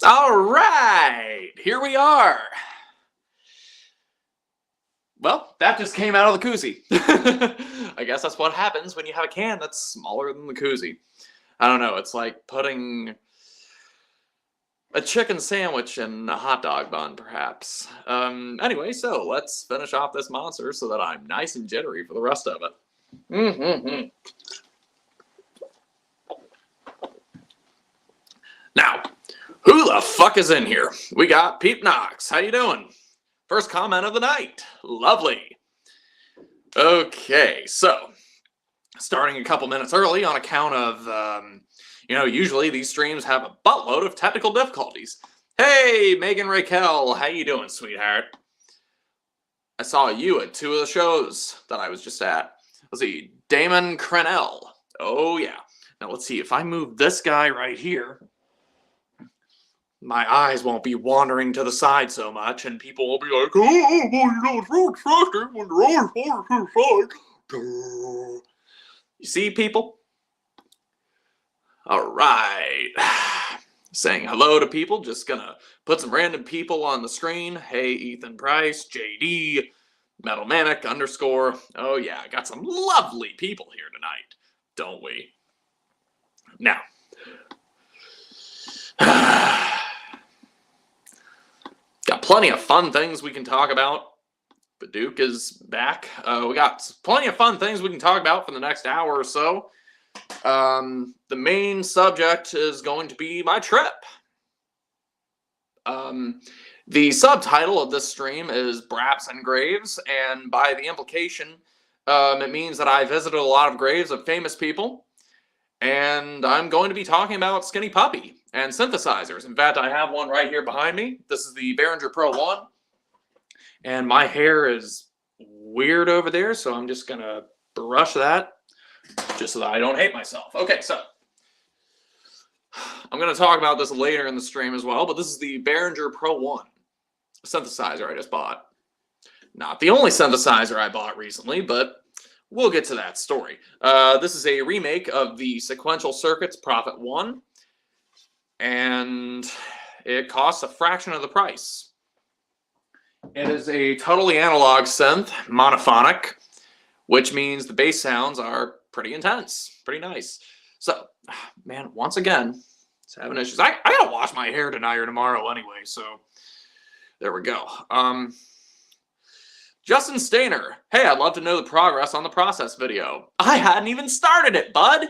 All right, here we are. Well, that just came out of the koozie. I guess that's what happens when you have a can that's smaller than the koozie. I don't know, it's like putting a chicken sandwich in a hot dog bun, perhaps. Anyway, so let's finish off this monster so that I'm nice and jittery for the rest of it. Now, who the fuck is in here? We got Peep Knox. How you doing? First comment of the night. Lovely. Okay, so starting a couple minutes early on account of, usually these streams have a buttload of technical difficulties. Hey, Megan Raquel, how you doing, sweetheart? I saw you at 2 of the shows that I was just at. Let's see, Damon Crenell. Oh, yeah. Now, let's see, if I move this guy right here, my eyes won't be wandering to the side so much, and people will be like, oh, well, it's real distracting when your eyes wander to the side. You see, people? All right. Saying hello to people. Just gonna put some random people on the screen. Hey, Ethan Price, JD, Metal Manic _ Oh, yeah, I got some lovely people here tonight, don't we? Now, got plenty of fun things we can talk about. The Duke is back. We got plenty of fun things we can talk about for the next hour or so. The main subject is going to be my trip. The subtitle of this stream is Braps and Graves, and by the implication, it means that I visited a lot of graves of famous people, and I'm going to be talking about Skinny Puppy and synthesizers. In fact, I have one right here behind me. This is the Behringer Pro 1. And my hair is weird over there, so I'm just going to brush that just so that I don't hate myself. Okay, so I'm going to talk about this later in the stream as well, but this is the Behringer Pro 1 synthesizer I just bought. Not the only synthesizer I bought recently, but we'll get to that story. This is a remake of the Sequential Circuits Prophet 1. And it costs a fraction of the price. It is a totally analog synth, monophonic, which means the bass sounds are pretty intense, pretty nice. So, man, once again, it's having issues. I gotta wash my hair tonight or tomorrow anyway, so there we go. Justin Stainer, hey, I'd love to know the progress on the process video. I hadn't even started it, bud.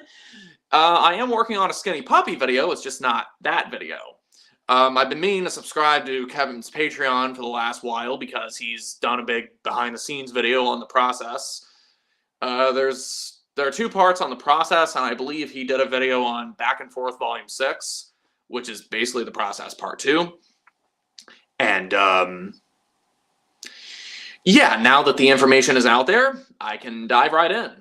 I am working on a Skinny Puppy video. It's just not that video. I've been meaning to subscribe to Kevin's Patreon for the last while because he's done a big behind-the-scenes video on the process. There are 2 parts on the process, and I believe he did a video on Back and Forth Volume 6, which is basically the process part 2. And, yeah, now that the information is out there, I can dive right in.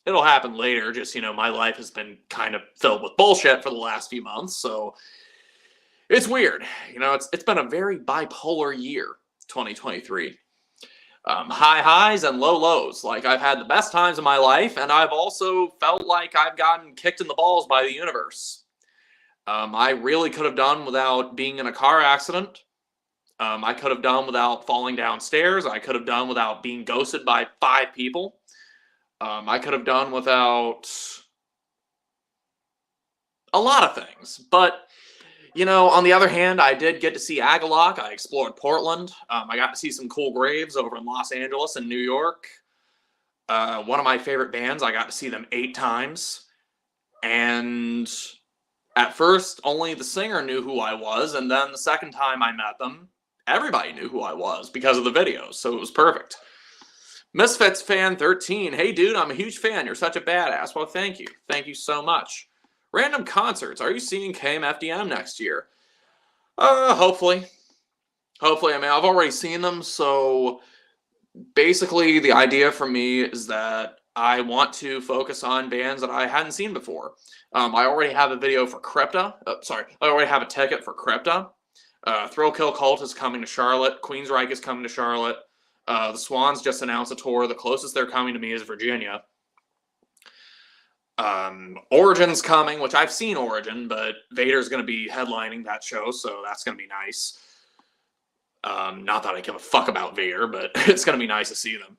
It'll happen later, just, my life has been kind of filled with bullshit for the last few months, so it's weird. It's been a very bipolar year, 2023. High highs and low lows. Like, I've had the best times of my life, and I've also felt like I've gotten kicked in the balls by the universe. I really could have done without being in a car accident. I could have done without falling downstairs. I could have done without being ghosted by 5 people. I could have done without a lot of things. But, on the other hand, I did get to see Agalloch. I explored Portland. I got to see some cool graves over in Los Angeles and New York. One of my favorite bands, I got to see them 8 times. And at first, only the singer knew who I was. And then the second time I met them, everybody knew who I was because of the videos. So it was perfect. Misfits Fan 13. Hey, dude, I'm a huge fan. You're such a badass. Well, thank you. Thank you so much. Random concerts. Are you seeing KMFDM next year? Hopefully. Hopefully. I mean, I've already seen them, so basically the idea for me is that I want to focus on bands that I hadn't seen before. I already have a video for Crypta. I already have a ticket for Crypta. Thrill Kill Cult is coming to Charlotte. Queensryche is coming to Charlotte. The Swans just announced a tour. The closest they're coming to me is Virginia. Origin's coming, which I've seen Origin, but Vader's going to be headlining that show, so that's going to be nice. Not that I give a fuck about Vader, but it's going to be nice to see them.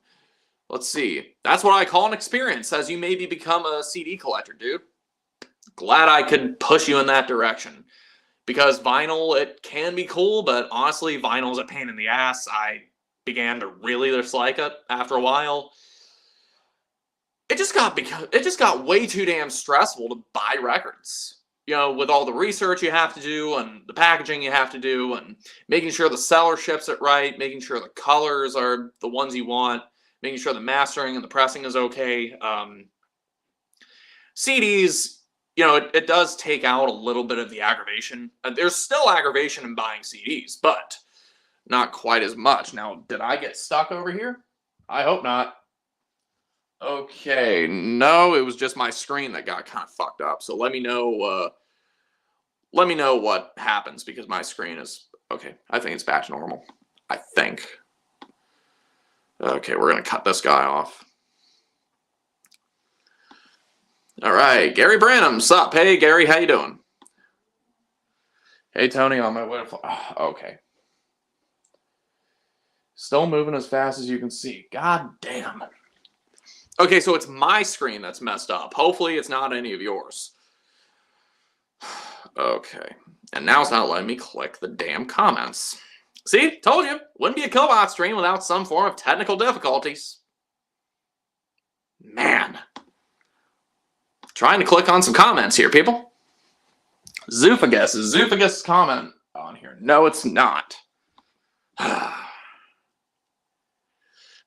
Let's see. That's what I call an experience, as you maybe become a CD collector, dude. Glad I could push you in that direction. Because vinyl, it can be cool, but honestly, vinyl's a pain in the ass. I began to really dislike it after a while. It just got way too damn stressful to buy records. You know, with all the research you have to do and the packaging you have to do and making sure the seller ships it right, making sure the colors are the ones you want, making sure the mastering and the pressing is okay. CDs, you know, it does take out a little bit of the aggravation. There's still aggravation in buying CDs, but not quite as much. Now, did I get stuck over here? I hope not. Okay, no, it was just my screen that got kind of fucked up. So let me know what happens, because my screen is okay. I think it's back to normal. I think. Okay, we're gonna cut this guy off. All right, Gary Branham, sup? Hey, Gary, how you doing? Hey, Tony, on my way to okay. Still moving as fast as you can see. God damn. Okay, so it's my screen that's messed up. Hopefully it's not any of yours. Okay. And now it's not letting me click the damn comments. See? Told you. Wouldn't be a Killbot stream without some form of technical difficulties. Man. Trying to click on some comments here, people. Zoofagus. Is Zoofagus' comment on here? No, it's not.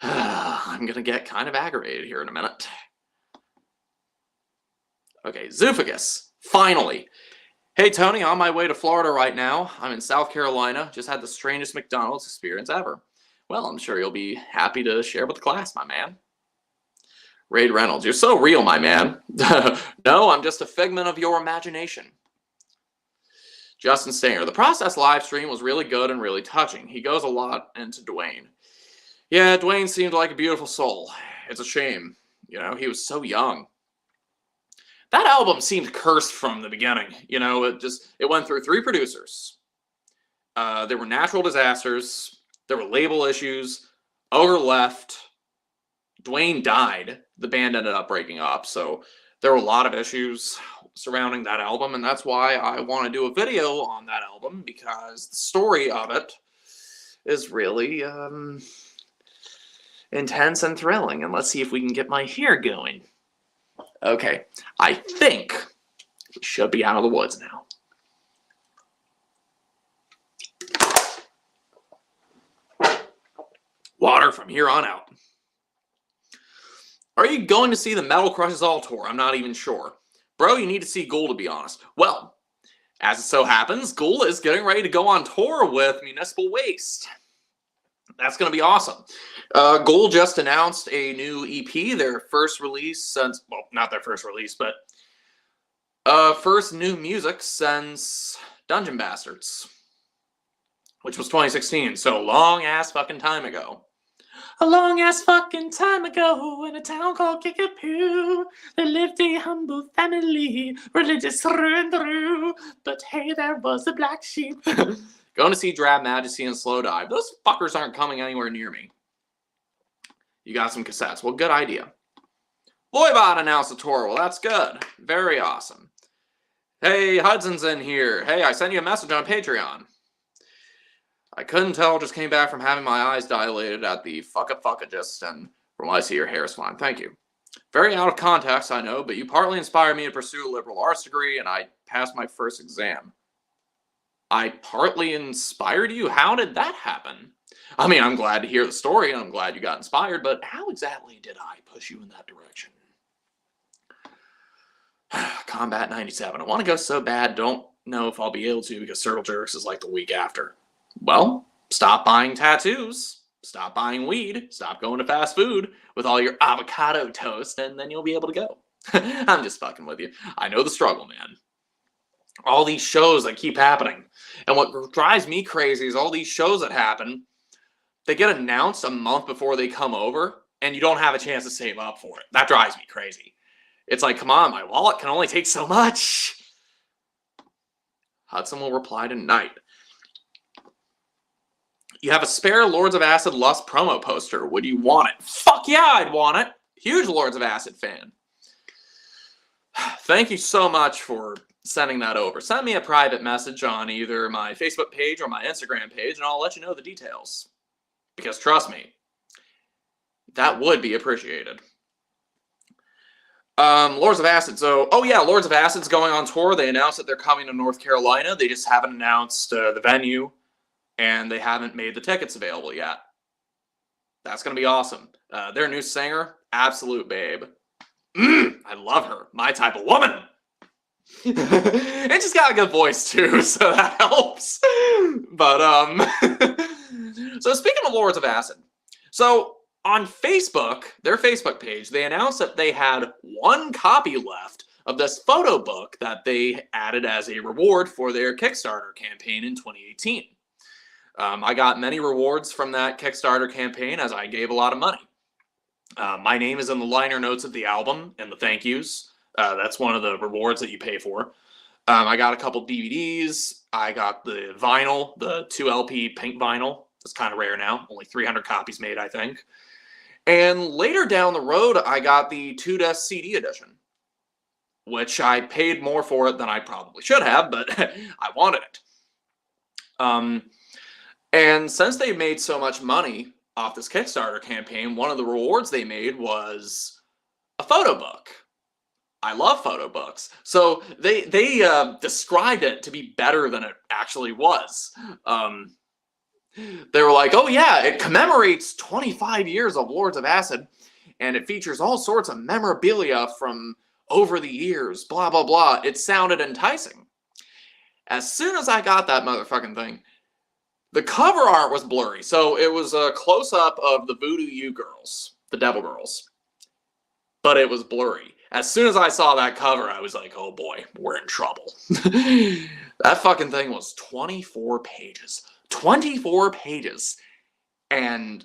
I'm going to get kind of aggravated here in a minute. Okay, Zoofagus. Finally. Hey, Tony, on my way to Florida right now. I'm in South Carolina. Just had the strangest McDonald's experience ever. Well, I'm sure you'll be happy to share with the class, my man. Raid Reynolds, you're so real, my man. No, I'm just a figment of your imagination. Justin Stanger, the Process live stream was really good and really touching. He goes a lot into Dwayne. Yeah, Dwayne seemed like a beautiful soul. It's a shame. You know, he was so young. That album seemed cursed from the beginning. You know, it went through 3 producers. There were natural disasters. There were label issues. Ogre left. Dwayne died. The band ended up breaking up. So there were a lot of issues surrounding that album. And that's why I want to do a video on that album, because the story of it is really intense and thrilling. And let's see if we can get my hair going. Okay, I think we should be out of the woods now. Water from here on out. Are you going to see the Metal Crushes All tour? I'm not even sure. Bro, you need to see Ghoul, to be honest. Well, as it so happens, Ghoul is getting ready to go on tour with Municipal Waste. That's going to be awesome. Ghoul just announced a new EP, their first release since, well, not their first release, but first new music since Dungeon Bastards, which was 2016, so long-ass fucking time ago. A long-ass fucking time ago, in a town called Kickapoo, there lived a humble family, religious through and through, but hey, there was a black sheep. Going to see Drab Majesty and Slow Dive. Those fuckers aren't coming anywhere near me. You got some cassettes. Well, good idea. Voivod announced a tour. Well, that's good. Very awesome. Hey, Hudson's in here. Hey, I sent you a message on Patreon. I couldn't tell, just came back from having my eyes dilated at the fucka-fucka-gist, and from what I see, your hair is fine. Thank you. Very out of context, I know, but you partly inspired me to pursue a liberal arts degree, and I passed my first exam. I partly inspired you? How did that happen? I mean, I'm glad to hear the story, and I'm glad you got inspired, but how exactly did I push you in that direction? Combat 97. I want to go so bad, don't know if I'll be able to, because Circle Jerks is like the week after. Well, stop buying tattoos, stop buying weed, stop going to fast food with all your avocado toast, and then you'll be able to go. I'm just fucking with you. I know the struggle, man. All these shows that keep happening. And what drives me crazy is all these shows that happen, they get announced a month before they come over, and you don't have a chance to save up for it. That drives me crazy. It's like, come on, my wallet can only take so much. Hudson will reply tonight. You have a spare Lords of Acid Lust promo poster. Would you want it? Fuck yeah, I'd want it. Huge Lords of Acid fan. Thank you so much for sending that over. Send me a private message on either my Facebook page or my Instagram page, and I'll let you know the details. Because trust me, that would be appreciated. Lords of Acid. So, oh yeah, Lords of Acid's going on tour. They announced that they're coming to North Carolina. They just haven't announced the venue, and they haven't made the tickets available yet. That's going to be awesome. Their new singer, absolute babe. I love her. My type of woman. And she's got a good voice too, so that helps. But, so speaking of Lords of Acid, so on Facebook, their Facebook page, they announced that they had one copy left of this photo book that they added as a reward for their Kickstarter campaign in 2018. I got many rewards from that Kickstarter campaign as I gave a lot of money. My name is in the liner notes of the album and the thank yous. That's one of the rewards that you pay for. I got a couple DVDs. I got the vinyl, the 2 LP pink vinyl. It's kind of rare now. Only 300 copies made, I think. And later down the road, I got the 2-disc CD edition, which I paid more for it than I probably should have, but I wanted it. And since they made so much money off this Kickstarter campaign, one of the rewards they made was a photo book. I love photo books. So they described it to be better than it actually was. They were like, oh yeah, it commemorates 25 years of Lords of Acid, and it features all sorts of memorabilia from over the years, blah, blah, blah. It sounded enticing. As soon as I got that motherfucking thing, the cover art was blurry. So it was a close-up of the Voodoo You girls, the Devil Girls. But it was blurry. As soon as I saw that cover, I was like, oh boy, we're in trouble. That fucking thing was 24 pages. 24 pages. And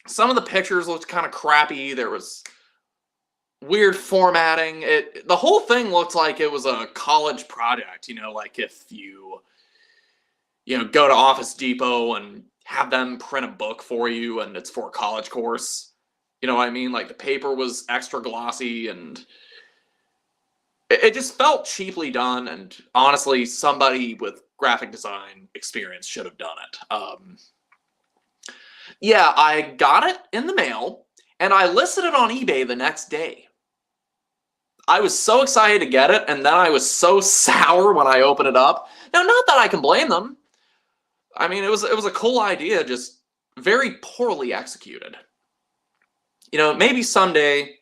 some of the pictures looked kind of crappy. There was weird formatting. The whole thing looked like it was a college project, you know, like if you go to Office Depot and have them print a book for you and it's for a college course. You know what I mean? Like the paper was extra glossy and it just felt cheaply done. And honestly, somebody with graphic design experience should have done it. Yeah, I got it in the mail and I listed it on eBay the next day. I was so excited to get it, and then I was so sour when I opened it up. Now, not that I can blame them. I mean, it was a cool idea, just very poorly executed. You know, maybe someday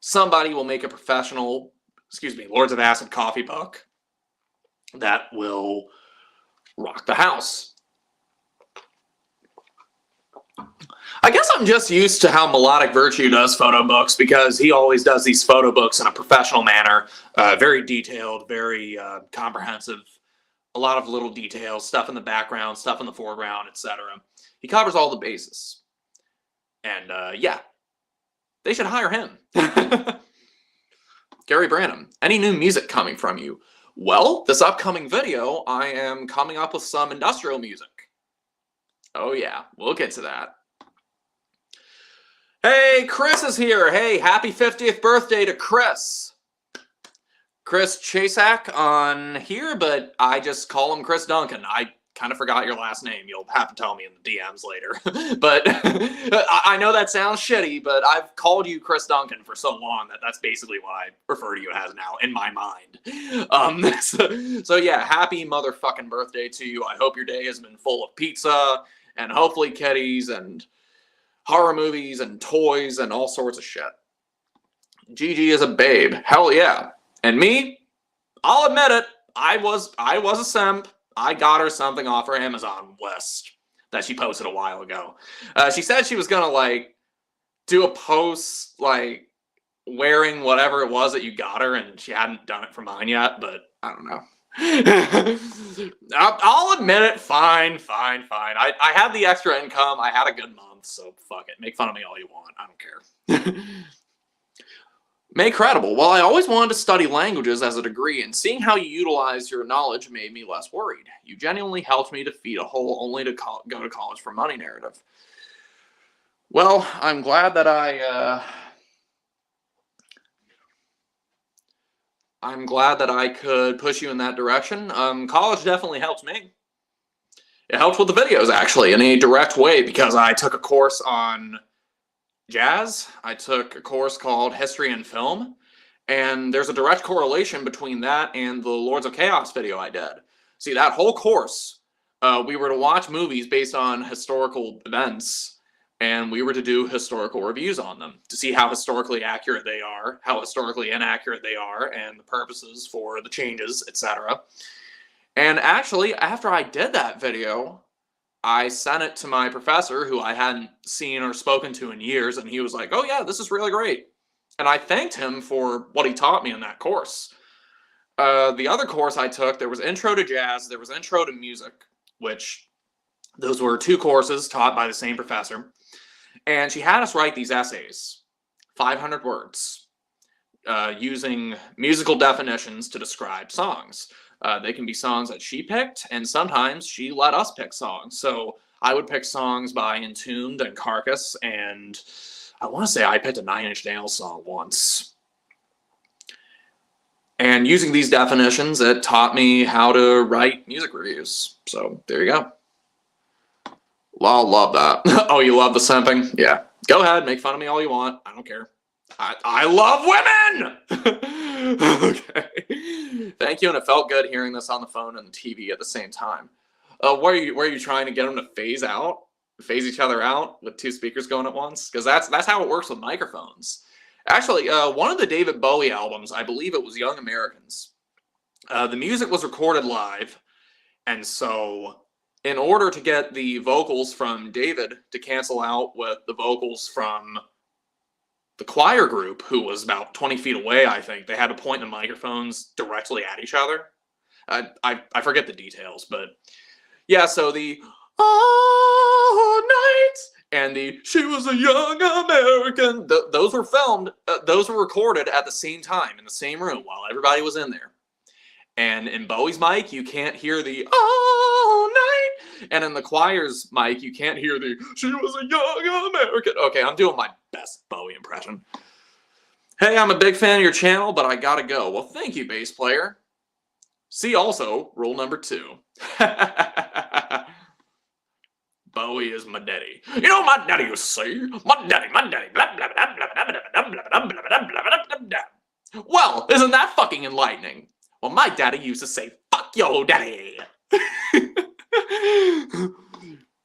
somebody will make a professional, Lords of Acid coffee book that will rock the house. I guess I'm just used to how Melodic Virtue does photo books because he always does these photo books in a professional manner, very detailed, very comprehensive, a lot of little details, stuff in the background, stuff in the foreground, etc. He covers all the bases. And yeah, they should hire him. Gary Branham, any new music coming from you? Well, this upcoming video, I am coming up with some industrial music. Oh yeah, we'll get to that. Hey, Chris is here. Hey, happy 50th birthday to Chris. Chris Chasak on here, but I just call him Chris Duncan. I kind of forgot your last name. You'll have to tell me in the DMs later. But I know that sounds shitty, but I've called you Chris Duncan for so long that that's basically what I refer to you as now in my mind. So yeah, happy motherfucking birthday to you. I hope your day has been full of pizza and hopefully kitties and horror movies and toys and all sorts of shit. Gigi is a babe. Hell yeah. And me, I'll admit it, I was a simp. I got her something off her Amazon list that she posted a while ago. She said she was gonna like do a post like wearing whatever it was that you got her, and she hadn't done it for mine yet, but I don't know. I'll admit it. Fine. I had the extra income. I had a good month, so fuck it. Make fun of me all you want. I don't care. Make credible. Well, I always wanted to study languages as a degree, and seeing how you utilize your knowledge made me less worried. You genuinely helped me defeat a whole only to go to college for money narrative. Well, I'm glad that I'm glad that I could push you in that direction. College definitely helped me. It helped with the videos, actually, in a direct way, because I took a course on jazz. I took a course called History and Film, and there's a direct correlation between that and the Lords of Chaos video I did. See, that whole course, we were to watch movies based on historical events, and we were to do historical reviews on them to see how historically accurate they are, how historically inaccurate they are, and the purposes for the changes, etc. And actually, after I did that video, I sent it to my professor, who I hadn't seen or spoken to in years, and he was like, oh yeah, this is really great. And I thanked him for what he taught me in that course. The other course I took, there was Intro to Jazz, there was Intro to Music, which those were 2 courses taught by the same professor. And she had us write these essays, 500 words, using musical definitions to describe songs. They can be songs that she picked, and sometimes she let us pick songs. So I would pick songs by Entombed and Carcass, and I want to say I picked a 9 Inch Nails song once. And using these definitions, it taught me how to write music reviews. So there you go. Well, love that. Oh, you love the simping? Yeah. Go ahead, make fun of me all you want. I don't care. I love women! Okay. Thank you, and it felt good hearing this on the phone and the TV at the same time. Were you trying to get them to phase each other out with 2 speakers going at once? Because that's how it works with microphones. Actually, one of the David Bowie albums, I believe it was Young Americans, the music was recorded live, and so in order to get the vocals from David to cancel out with the vocals from the choir group, who was about 20 feet away, I think, they had to point the microphones directly at each other. I forget the details, but yeah, so the all night and the she was a young American, those were filmed, those were recorded at the same time in the same room while everybody was in there. And in Bowie's mic, you can't hear the all night. And in the choir's mic, you can't hear the she was a young American. Okay, I'm doing my best Bowie impression. Hey, I'm a big fan of your channel, but I gotta go. Well, thank you, bass player. See also rule number 2. Bowie is my daddy. You know my daddy used to say, my daddy, blah, blah, blah, blah, blah, blah, blah, blah, blah, blah, blah. Well, isn't that fucking enlightening? Well, my daddy used to say, fuck yo daddy.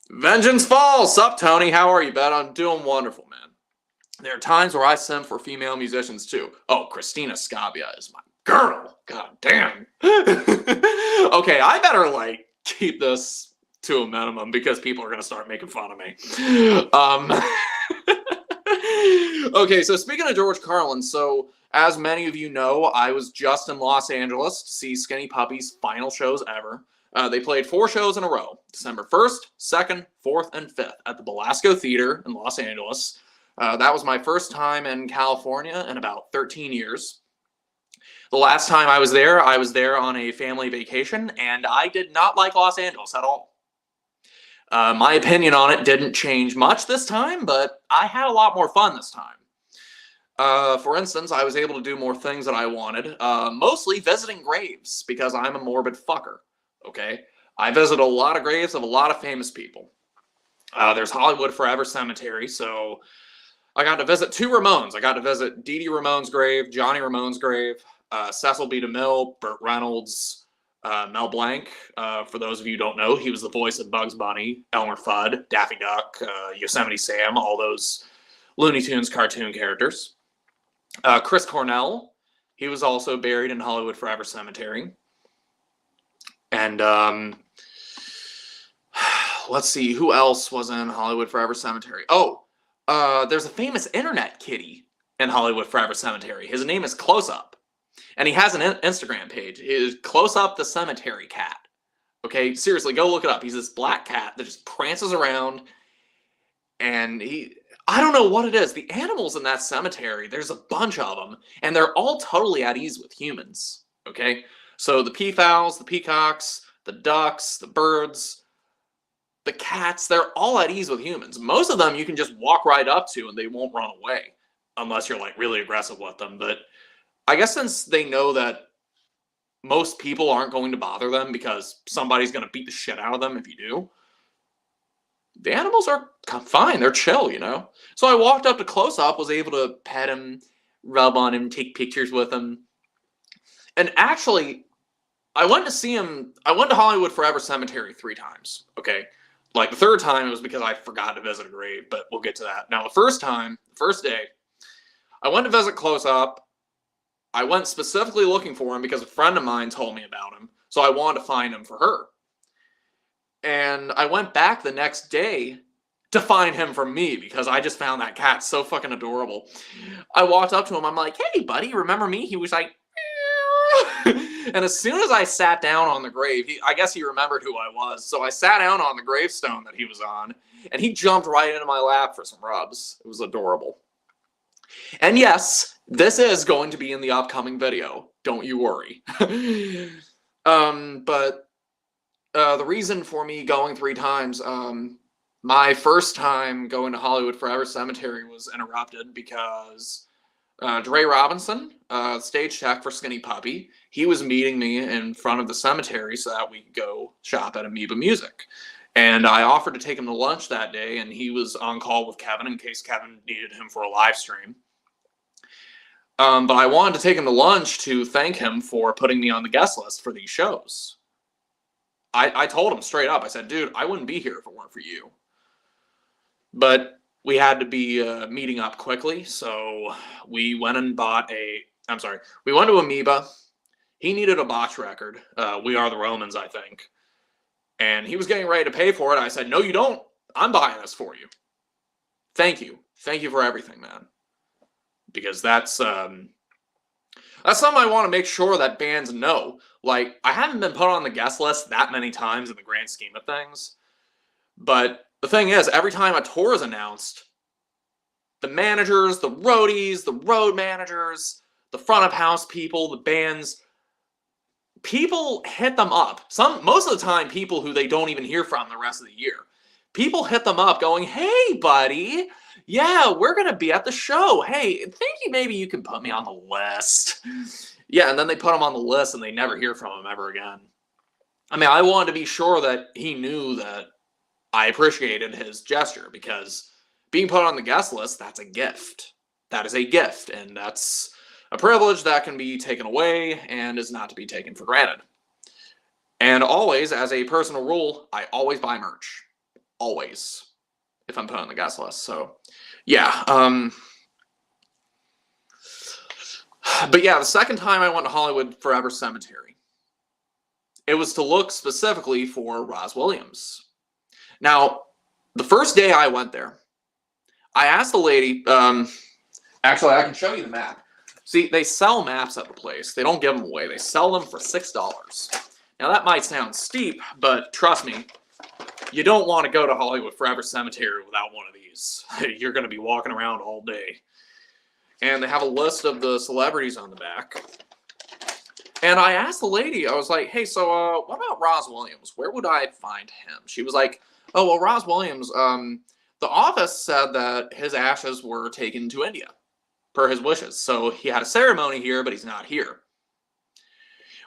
Vengeance Falls. Sup, Tony? How are you, bud? I'm doing wonderful, man. There are times where I simp for female musicians, too. Oh, Christina Scabia is my girl. God damn. Okay, I better, like, keep this to a minimum because people are going to start making fun of me. Okay, so speaking of George Carlin, so as many of you know, I was just in Los Angeles to see Skinny Puppy's final shows ever. They played 4 shows in a row, December 1st, 2nd, 4th, and 5th at the Belasco Theater in Los Angeles. That was my first time in California in about 13 years. The last time I was there on a family vacation, and I did not like Los Angeles at all. My opinion on it didn't change much this time, but I had a lot more fun this time. For instance, I was able to do more things that I wanted, mostly visiting graves, because I'm a morbid fucker, okay? I visit a lot of graves of a lot of famous people. There's Hollywood Forever Cemetery, so I got to visit 2 Ramones. I got to visit Dee Dee Ramone's grave, Johnny Ramone's grave, Cecil B. DeMille, Burt Reynolds, Mel Blanc. For those of you who don't know, he was the voice of Bugs Bunny, Elmer Fudd, Daffy Duck, Yosemite Sam, all those Looney Tunes cartoon characters. Chris Cornell, he was also buried in Hollywood Forever Cemetery. And let's see, who else was in Hollywood Forever Cemetery? Oh, there's a famous internet kitty in Hollywood Forever Cemetery. His name is Close Up. And he has an Instagram page. It is Close Up the Cemetery Cat. Okay, seriously, go look it up. He's this black cat that just prances around. And I don't know what it is. The animals in that cemetery, there's a bunch of them, and they're all totally at ease with humans, okay? So the peafowls, the peacocks, the ducks, the birds, the cats, they're all at ease with humans. Most of them you can just walk right up to and they won't run away, unless you're like really aggressive with them. But I guess since they know that most people aren't going to bother them because somebody's going to beat the shit out of them if you do, the animals are fine. They're chill, you know? So I walked up to close up, was able to pet him, rub on him, take pictures with him. And actually, I went to see him. I went to Hollywood Forever Cemetery 3 times, okay? Like, the third time, it was because I forgot to visit a grave, but we'll get to that. Now, the first time, first day, I went to visit close up. I went specifically looking for him because a friend of mine told me about him, so I wanted to find him for her. And I went back the next day to find him for me because I just found that cat so fucking adorable. I walked up to him. I'm like, hey, buddy, remember me? He was like, and as soon as I sat down on the grave, I guess he remembered who I was. So I sat down on the gravestone that he was on, and he jumped right into my lap for some rubs. It was adorable. And yes, this is going to be in the upcoming video. Don't you worry. The reason for me going 3 times, my first time going to Hollywood Forever Cemetery was interrupted because Dre Robinson, stage tech for Skinny Puppy, he was meeting me in front of the cemetery so that we could go shop at Amoeba Music. And I offered to take him to lunch that day, and he was on call with Kevin in case Kevin needed him for a live stream. But I wanted to take him to lunch to thank him for putting me on the guest list for these shows. I told him straight up, I said, dude, I wouldn't be here if it weren't for you. But we had to be meeting up quickly, so we went and bought we went to Amoeba. He needed a box record. We Are the Romans, I think. And he was getting ready to pay for it. I said, no, you don't. I'm buying this for you. Thank you. Thank you for everything, man. Because that's something I want to make sure that bands know. Like, I haven't been put on the guest list that many times in the grand scheme of things. But the thing is, every time a tour is announced, the managers, the roadies, the road managers, the front of house people, the bands, people hit them up. Most of the time, people who they don't even hear from the rest of the year. People hit them up going, hey, buddy, yeah, we're going to be at the show. Hey, maybe you can put me on the list. Yeah, and then they put him on the list and they never hear from him ever again. I mean, I wanted to be sure that he knew that I appreciated his gesture because being put on the guest list, that's a gift. That is a gift, and that's a privilege that can be taken away and is not to be taken for granted. And always, as a personal rule, I always buy merch. Always. If I'm put on the guest list. So, yeah. But yeah, the second time I went to Hollywood Forever Cemetery, it was to look specifically for Roz Williams. Now, the first day I went there, I asked the lady, actually, I can show you the map. See, they sell maps at the place. They don't give them away. They sell them for $6. Now, that might sound steep, but trust me, you don't want to go to Hollywood Forever Cemetery without one of these. You're going to be walking around all day. And they have a list of the celebrities on the back. And I asked the lady, I was like, hey, so what about Roz Williams? Where would I find him? She was like, oh, well, Roz Williams, the office said that his ashes were taken to India, per his wishes. So he had a ceremony here, but he's not here.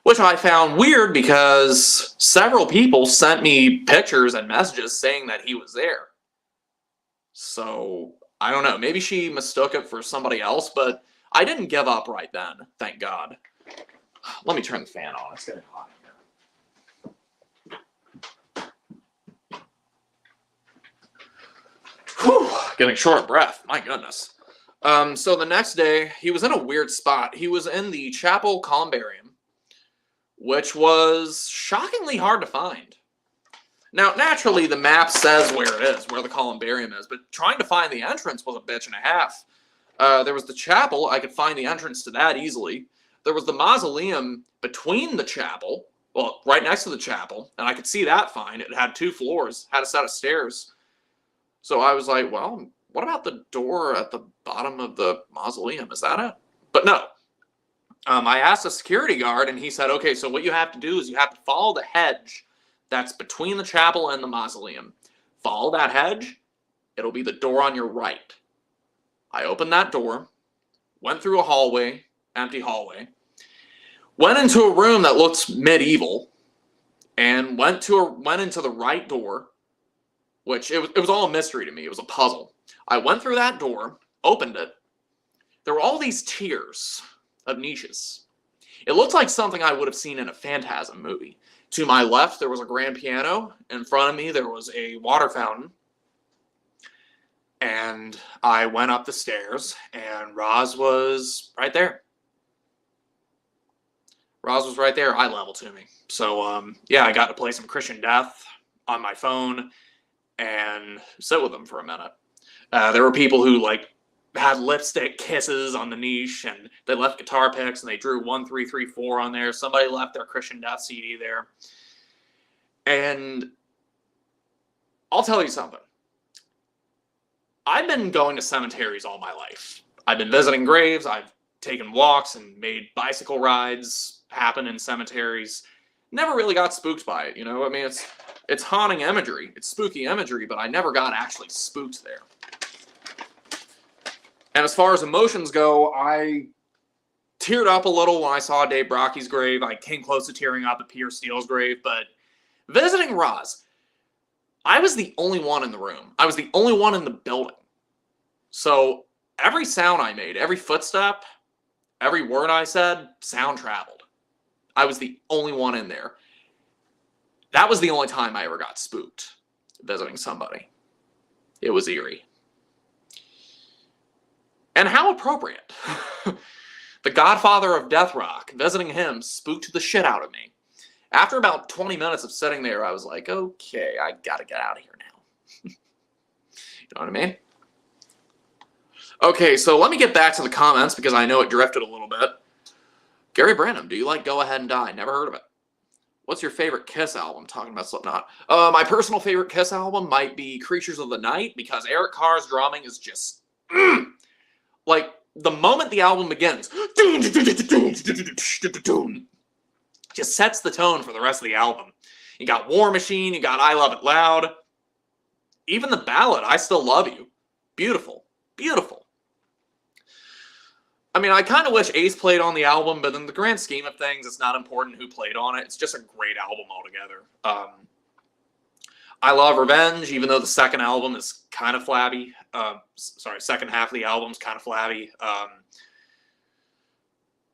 Which I found weird because several people sent me pictures and messages saying that he was there. So, I don't know. Maybe she mistook it for somebody else, but I didn't give up right then, thank God. Let me turn the fan on. It's getting hot in here. Whew, getting short of breath. My goodness. So the next day, he was in a weird spot. He was in the Chapel Columbarium, which was shockingly hard to find. Now, naturally, the map says where it is, where the columbarium is, but trying to find the entrance was a bitch and a half. There was the chapel. I could find the entrance to that easily. There was the mausoleum between the chapel, well, right next to the chapel, and I could see that fine. It had 2 floors, had a set of stairs. So I was like, well, what about the door at the bottom of the mausoleum? Is that it? But no. I asked a security guard, and he said, okay, so what you have to do is you have to follow the hedge that's between the chapel and the mausoleum. Follow that hedge. It'll be the door on your right. I opened that door, went through a hallway, empty hallway, went into a room that looks medieval, and went into the right door, which it was all a mystery to me. It was a puzzle. I went through that door, opened it. There were all these tiers of niches. It looked like something I would have seen in a Phantasm movie. To my left, there was a grand piano. In front of me, there was a water fountain. And I went up the stairs, and Roz was right there. Roz was right there, eye level to me. So, yeah, I got to play some Christian Death on my phone and sit with them for a minute. There were people who, like, had lipstick kisses on the niche, and they left guitar picks, and they drew 1, 3, 3, 4 on there. Somebody left their Christian Death CD there. And I'll tell you something. I've been going to cemeteries all my life. I've been visiting graves. I've taken walks and made bicycle rides happen in cemeteries. Never really got spooked by it, you know? I mean, it's haunting imagery. It's spooky imagery, but I never got actually spooked there. And as far as emotions go, I teared up a little when I saw Dave Brockie's grave. I came close to tearing up at Pierre Steele's grave, but visiting Roz, I was the only one in the room. I was the only one in the building. So every sound I made, every footstep, every word I said, sound traveled. I was the only one in there. That was the only time I ever got spooked visiting somebody. It was eerie. And how appropriate. The godfather of death rock, visiting him spooked the shit out of me. After about 20 minutes of sitting there, I was like, okay, I gotta get out of here now. You know what I mean? Okay, so let me get back to the comments because I know it drifted a little bit. Gary Branham, do you like Go Ahead and Die? Never heard of it. What's your favorite Kiss album? Talking about Slipknot. My personal favorite Kiss album might be Creatures of the Night because Eric Carr's drumming is just... like, the moment the album begins, just sets the tone for the rest of the album. You got War Machine, you got I Love It Loud. Even the ballad, I Still Love You. Beautiful. Beautiful. I mean, I kind of wish Ace played on the album, but in the grand scheme of things, it's not important who played on it. It's just a great album altogether. I Love Revenge, even though the second album is kind of flabby. Second half of the album's kind of flabby.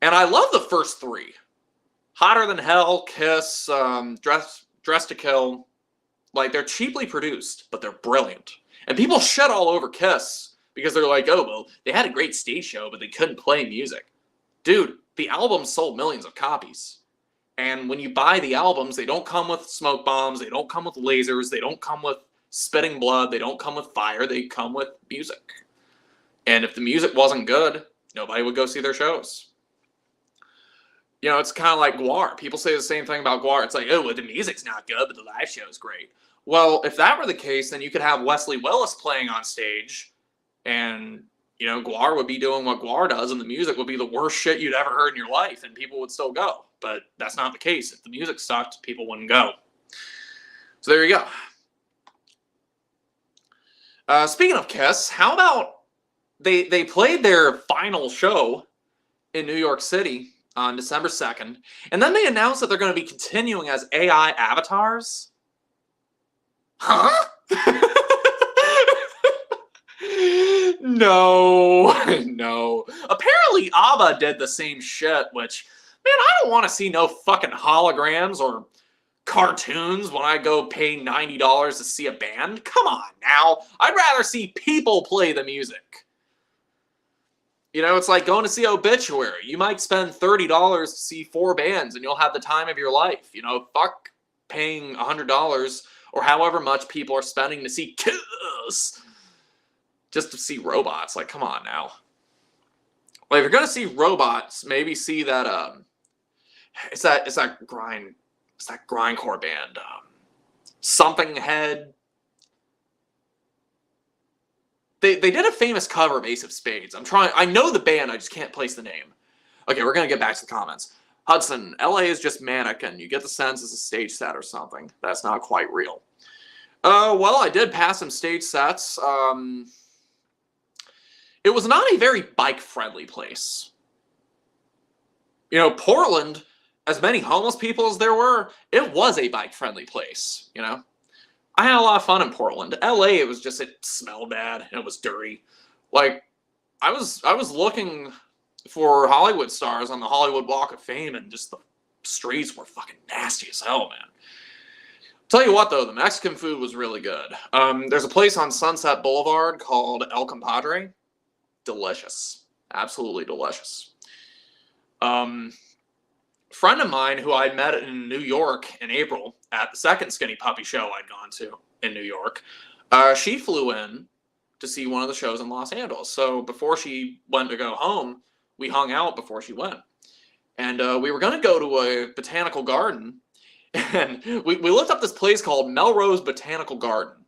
And I love the first three. Hotter Than Hell, Kiss, Dress to Kill. Like, they're cheaply produced, but they're brilliant. And people shit all over Kiss because they're like, oh, well, they had a great stage show, but they couldn't play music. Dude, the album sold millions of copies. And when you buy the albums, they don't come with smoke bombs, they don't come with lasers, they don't come with spitting blood, they don't come with fire, they come with music. And if the music wasn't good, nobody would go see their shows. You know, it's kind of like Gwar. People say the same thing about Gwar. It's like, oh, well, the music's not good, but the live show is great. Well, if that were the case, then you could have Wesley Willis playing on stage, and, you know, Gwar would be doing what Gwar does, and the music would be the worst shit you'd ever heard in your life, and people would still go. But that's not the case. If the music sucked, people wouldn't go. So there you go. Speaking of Kiss, how about they played their final show in New York City on December 2nd, and then they announced that they're going to be continuing as AI avatars? Huh? No. Apparently ABBA did the same shit, which, man, I don't want to see no fucking holograms or cartoons when I go pay $90 to see a band. Come on now. I'd rather see people play the music. You know, it's like going to see Obituary. You might spend $30 to see 4 bands and you'll have the time of your life. You know, fuck paying $100 or however much people are spending to see Kiss. Just to see robots. Like, come on now. Like, if you're gonna see robots, maybe see that it's that grindcore band. Something Head. They did a famous cover of Ace of Spades. I know the band, I just can't place the name. Okay, we're going to get back to the comments. Hudson, LA is just manic, and you get the sense it's a stage set or something. That's not quite real. Well, I did pass some stage sets. It was not a very bike-friendly place. You know, Portland, as many homeless people as there were, it was a bike-friendly place, you know? I had a lot of fun in Portland. LA, it smelled bad, and it was dirty. Like, I was looking for Hollywood stars on the Hollywood Walk of Fame, and just the streets were fucking nasty as hell, man. Tell you what, though, the Mexican food was really good. There's a place on Sunset Boulevard called El Compadre. Delicious. Absolutely delicious. Friend of mine who I met in New York in April at the second Skinny Puppy show I'd gone to in New York, she flew in to see one of the shows in Los Angeles. So before she went to go home, we hung out before she went. And we were going to go to a botanical garden. And we looked up this place called Melrose Botanical Garden.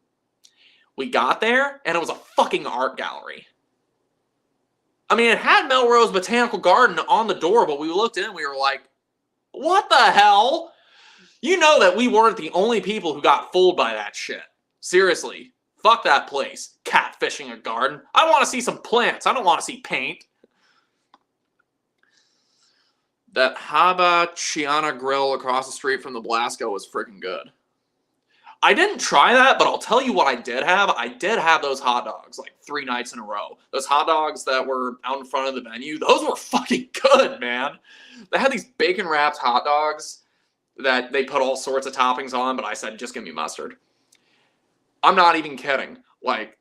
We got there, and it was a fucking art gallery. I mean, it had Melrose Botanical Garden on the door, but we looked in and we were like, what the hell? You know that we weren't the only people who got fooled by that shit. Seriously. Fuck that place. Catfishing a garden. I want to see some plants. I don't want to see paint. That Habachiana grill across the street from the Blasco was freaking good. I didn't try that, but I'll tell you what I did have. I did have those hot dogs like 3 nights in a row. Those hot dogs that were out in front of the venue, those were fucking good, man. They had these bacon-wrapped hot dogs that they put all sorts of toppings on, but I said, just give me mustard. I'm not even kidding. Like,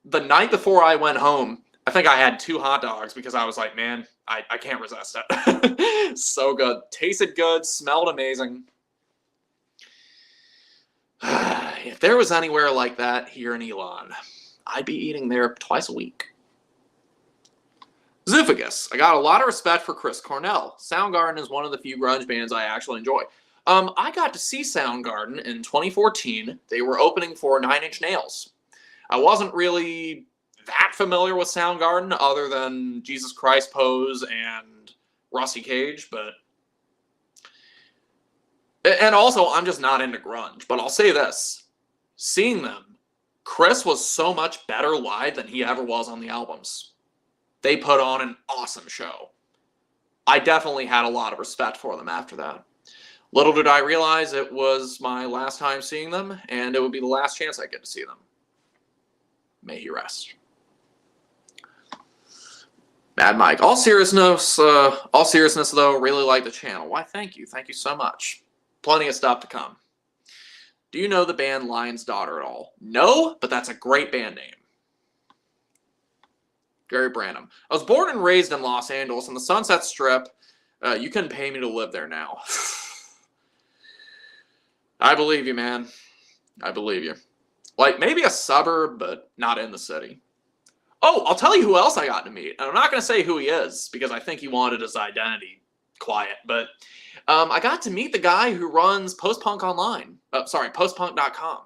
the night before I went home, I think I had 2 hot dogs because I was like, man, I can't resist it. So good. Tasted good, smelled amazing. If there was anywhere like that here in Elon, I'd be eating there twice a week. Zoofagus. I got a lot of respect for Chris Cornell. Soundgarden is one of the few grunge bands I actually enjoy. I got to see Soundgarden in 2014. They were opening for 9 Inch Nails. I wasn't really that familiar with Soundgarden other than Jesus Christ Pose and Rusty Cage, but... And also, I'm just not into grunge, but I'll say this. Seeing them, Chris was so much better live than he ever was on the albums. They put on an awesome show. I definitely had a lot of respect for them after that. Little did I realize it was my last time seeing them, and it would be the last chance I get to see them. May he rest. Mad Mike. All seriousness though, really like the channel. Why, thank you. Thank you so much. Plenty of stuff to come. Do you know the band Lion's Daughter at all? No, but that's a great band name. Gary Branham. I was born and raised in Los Angeles on the Sunset Strip. You couldn't pay me to live there now. I believe you, man. I believe you. Like, maybe a suburb, but not in the city. Oh, I'll tell you who else I got to meet. And I'm not going to say who he is, because I think he wanted his identity quiet. But I got to meet the guy who runs Postpunk Online. Postpunk.com.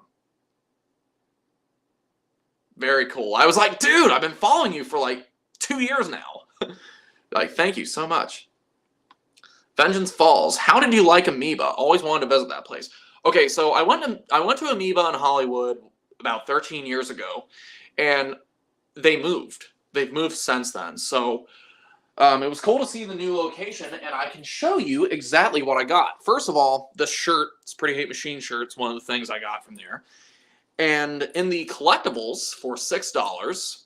Very cool. I was like, dude, I've been following you for like 2 years now. Like, thank you so much. Vengeance Falls. How did you like Amoeba? Always wanted to visit that place. Okay, so I went to Amoeba in Hollywood about 13 years ago, and they moved. They've moved since then. So it was cool to see the new location, and I can show you exactly what I got. First of all, this shirt, it's Pretty Hate Machine shirt. It's one of the things I got from there. And in the collectibles for $6,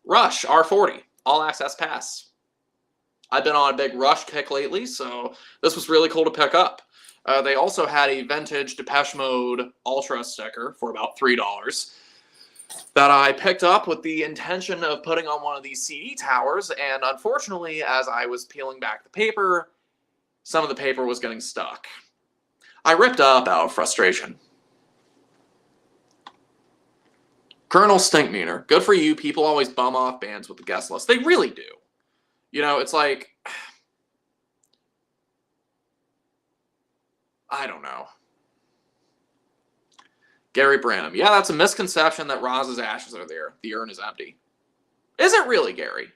Rush R40, All Access Pass. I've been on a big Rush kick lately, so this was really cool to pick up. They also had a vintage Depeche Mode Ultra sticker for about $3 that I picked up with the intention of putting on one of these CD towers, and unfortunately, as I was peeling back the paper, some of the paper was getting stuck. I ripped up out of frustration. Colonel Stinkmeaner. Good for you. People always bum off bands with the guest list. They really do. You know, it's like... I don't know. Gary Branham. Yeah, that's a misconception that Roz's ashes are there. The urn is empty. Is it really, Gary?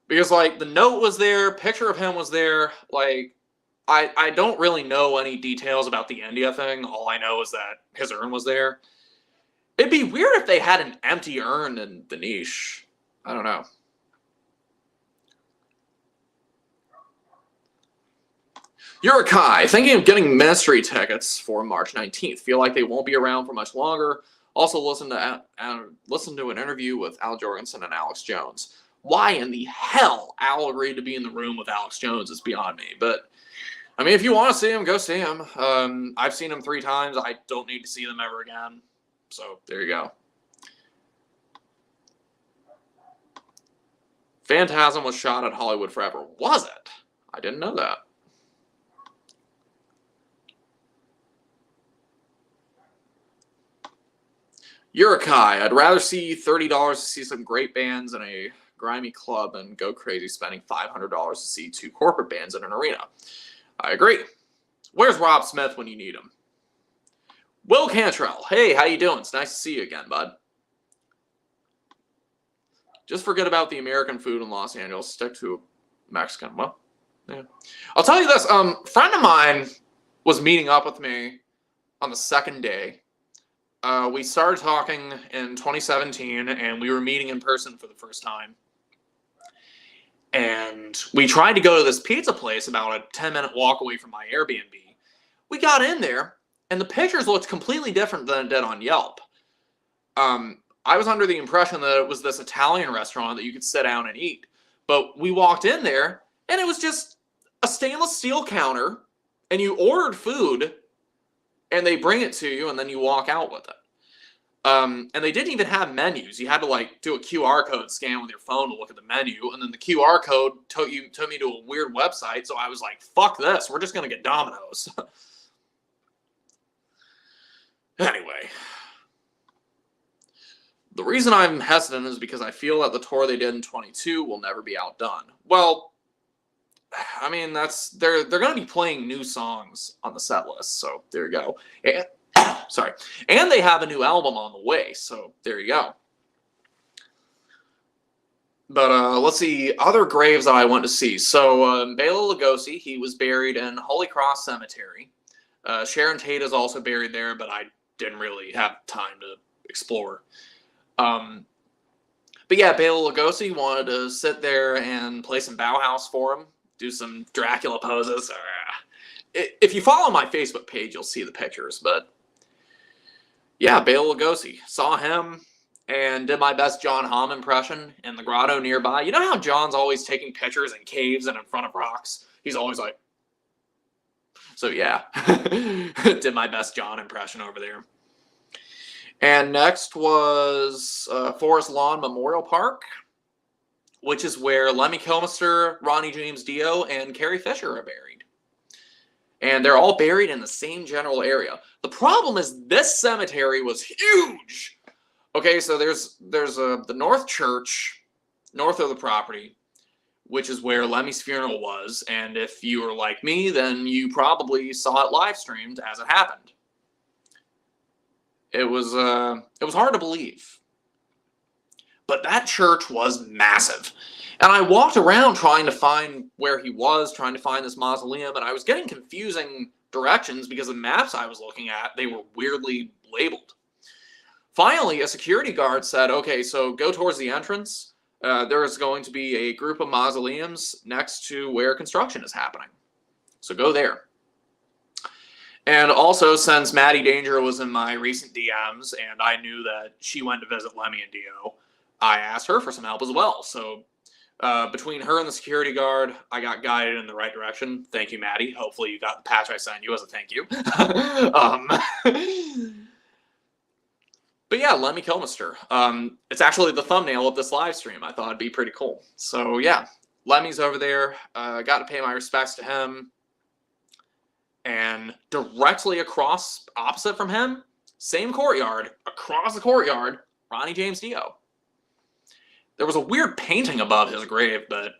Because, like, the note was there, picture of him was there. Like, I don't really know any details about the India thing. All I know is that his urn was there. It'd be weird if they had an empty urn in the niche. I don't know. Yurikai, thinking of getting ministry tickets for March 19th. Feel like they won't be around for much longer. Also listen to an interview with Al Jorgensen and Alex Jones. Why in the hell Al agreed to be in the room with Alex Jones is beyond me. But, I mean, if you want to see him, go see him. I've seen him 3 times. I don't need to see them ever again. So, there you go. Phantasm was shot at Hollywood Forever. Was it? I didn't know that. Yurikai, I'd rather see $30 to see some great bands in a grimy club than go crazy spending $500 to see 2 corporate bands in an arena. I agree. Where's Rob Smith when you need him? Will Cantrell, hey, how you doing? It's nice to see you again, bud. Just forget about the American food in Los Angeles. Stick to Mexican. Well, yeah. I'll tell you this. A friend of mine was meeting up with me on the 2nd day. We started talking in 2017, and we were meeting in person for the first time. And we tried to go to this pizza place about a 10-minute walk away from my Airbnb. We got in there, and the pictures looked completely different than it did on Yelp. I was under the impression that it was this Italian restaurant that you could sit down and eat. But we walked in there, and it was just a stainless steel counter, and you ordered food, and they bring it to you, and then you walk out with it. And they didn't even have menus. You had to, like, do a QR code scan with your phone to look at the menu, and then the QR code took me to a weird website, so I was like, fuck this, we're just going to get Domino's. Anyway. The reason I'm hesitant is because I feel that the tour they did in 22 will never be outdone. Well, I mean, they're going to be playing new songs on the set list, so there you go. And, sorry. And they have a new album on the way, so there you go. But let's see, other graves that I went to see. So Bela Lugosi, he was buried in Holy Cross Cemetery. Sharon Tate is also buried there, but I didn't really have time to explore. But yeah, Bela Lugosi wanted to sit there and play some Bauhaus for him, do some Dracula poses. If you follow my Facebook page, you'll see the pictures. But yeah, Bela Lugosi, saw him and did my best John Hamm impression in the grotto nearby. You know how John's always taking pictures in caves and in front of rocks? He's always like... So yeah, did my best John impression over there. And next was Forest Lawn Memorial Park, which is where Lemmy Kilmister, Ronnie James Dio, and Carrie Fisher are buried. And they're all buried in the same general area. The problem is this cemetery was huge. Okay, so there's the North Church, north of the property, which is where Lemmy's funeral was. And if you were like me, then you probably saw it live streamed as it happened. It was hard to believe. But that church was massive. And I walked around trying to find where he was, trying to find this mausoleum, and I was getting confusing directions because the maps I was looking at, they were weirdly labeled. Finally, a security guard said, okay, so go towards the entrance. There is going to be a group of mausoleums next to where construction is happening. So go there. And also, since Maddie Danger was in my recent DMs and I knew that she went to visit Lemmy and Dio, I asked her for some help as well. So between her and the security guard, I got guided in the right direction. Thank you, Maddie. Hopefully you got the patch I sent you as a thank you. But yeah, Lemmy Kilmister. It's actually the thumbnail of this live stream. I thought it'd be pretty cool. So yeah, Lemmy's over there. Got to pay my respects to him. And directly across, opposite from him, same courtyard, across the courtyard, Ronnie James Dio. There was a weird painting above his grave, but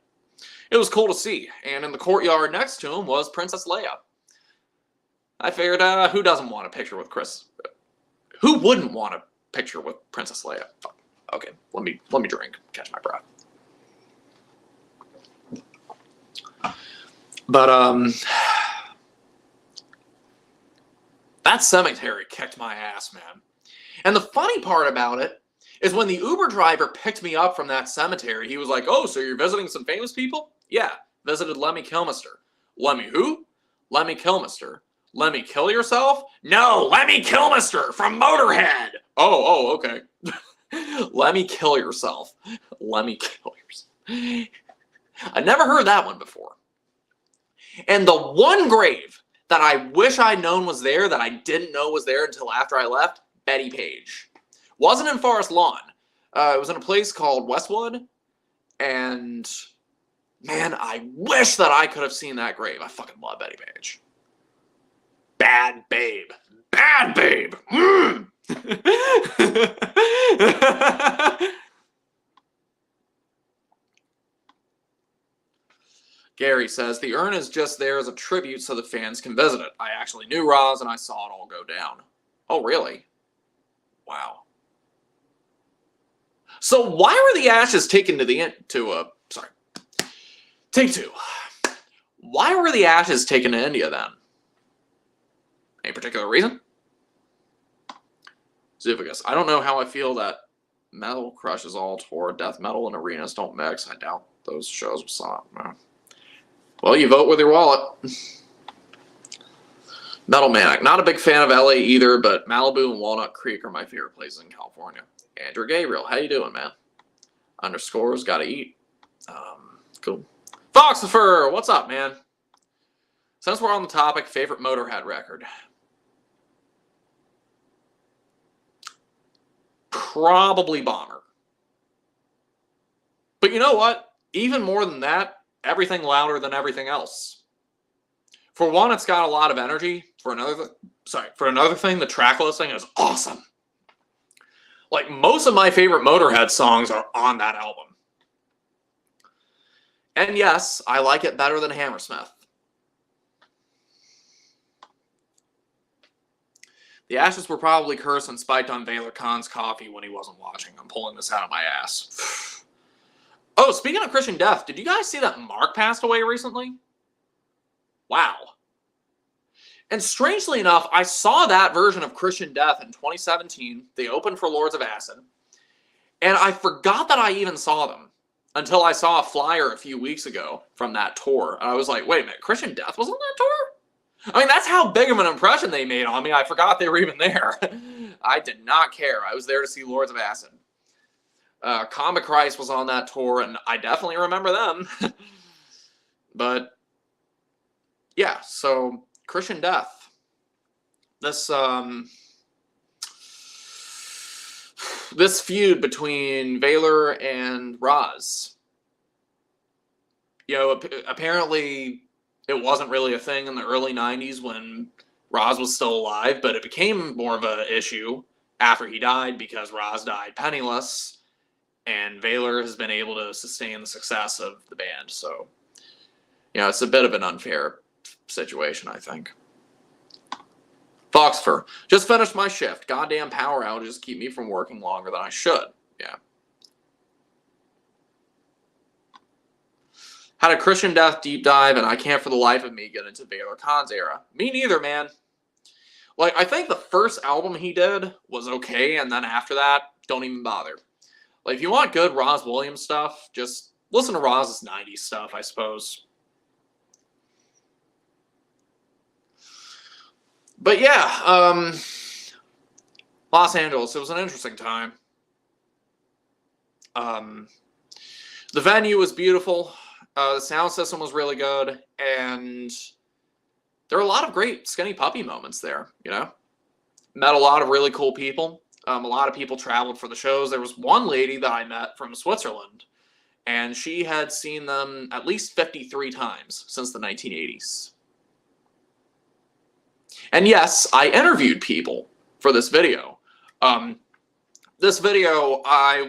it was cool to see. And in the courtyard next to him was Princess Leia. I figured, who doesn't want a picture with Chris? Who wouldn't want a picture with Princess Leia? Okay, let me drink, catch my breath. But that cemetery kicked my ass, man. And the funny part about it is when the Uber driver picked me up from that cemetery, he was like, "Oh, so you're visiting some famous people?" "Yeah, visited Lemmy Kilmister." "Lemmy who?" "Lemmy Kilmister." "Lemmy Kill Yourself?" "No, Lemmy Kilmister from Motorhead." Oh, okay. Lemmy Kill Yourself. Lemmy Kill Yourself. I never heard that one before. And the one grave that I wish I'd known was there that I didn't know was there until after I left, Betty Page. Wasn't in Forest Lawn. It was in a place called Westwood. And, man, I wish that I could have seen that grave. I fucking love Betty Page. Bad babe. Bad babe. Gary says, the urn is just there as a tribute so the fans can visit it. I actually knew Roz and I saw it all go down. Oh, really? Wow. So why were the ashes taken to the Take two. Why were the ashes taken to India then? Any particular reason? Zoofagus, I don't know how I feel that metal crushes all tour. Death metal and arenas don't mix. I doubt those shows will stop. Well, you vote with your wallet. Metal Manic. Not a big fan of LA either, but Malibu and Walnut Creek are my favorite places in California. Andrew Gabriel, how you doing, man? Underscores, gotta eat. Cool. Foxifer, what's up, man? Since we're on the topic, favorite Motorhead record. Probably Bomber. But you know what? Even more than that, Everything Louder Than Everything Else. For one, it's got a lot of energy. For another thing, the track listing is awesome. Like, most of my favorite Motorhead songs are on that album. And yes, I like it better than Hammersmith. The ashes were probably cursed and spiked on Baylor Khan's coffee when he wasn't watching. I'm pulling this out of my ass. Oh, speaking of Christian death, did you guys see that Mark passed away recently? Wow. And strangely enough, I saw that version of Christian Death in 2017. They opened for Lords of Acid. And I forgot that I even saw them until I saw a flyer a few weeks ago from that tour. And I was like, wait a minute, Christian Death was on that tour? I mean, that's how big of an impression they made on me. I forgot they were even there. I did not care. I was there to see Lords of Acid. Comic Christ was on that tour, and I definitely remember them. But, yeah, so Christian Death. This feud between Baylor and Roz. You know, apparently it wasn't really a thing in the early 90s when Roz was still alive, but it became more of an issue after he died because Roz died penniless, and Baylor has been able to sustain the success of the band. So, you know, it's a bit of an unfair situation, I think. Foxfur, just finished my shift. Goddamn power outages keep me from working longer than I should. Yeah. Had a Christian Death deep dive, and I can't for the life of me get into Baylor Khan's era. Me neither, man. Like, I think the first album he did was okay, and then after that, don't even bother. Like, if you want good Roz Williams stuff, just listen to Roz's 90s stuff, I suppose. But yeah, Los Angeles, it was an interesting time. The venue was beautiful. The sound system was really good. And there were a lot of great Skinny Puppy moments there, you know. Met a lot of really cool people. A lot of people traveled for the shows. There was one lady that I met from Switzerland, and she had seen them at least 53 times since the 1980s. And yes, I interviewed people for this video. I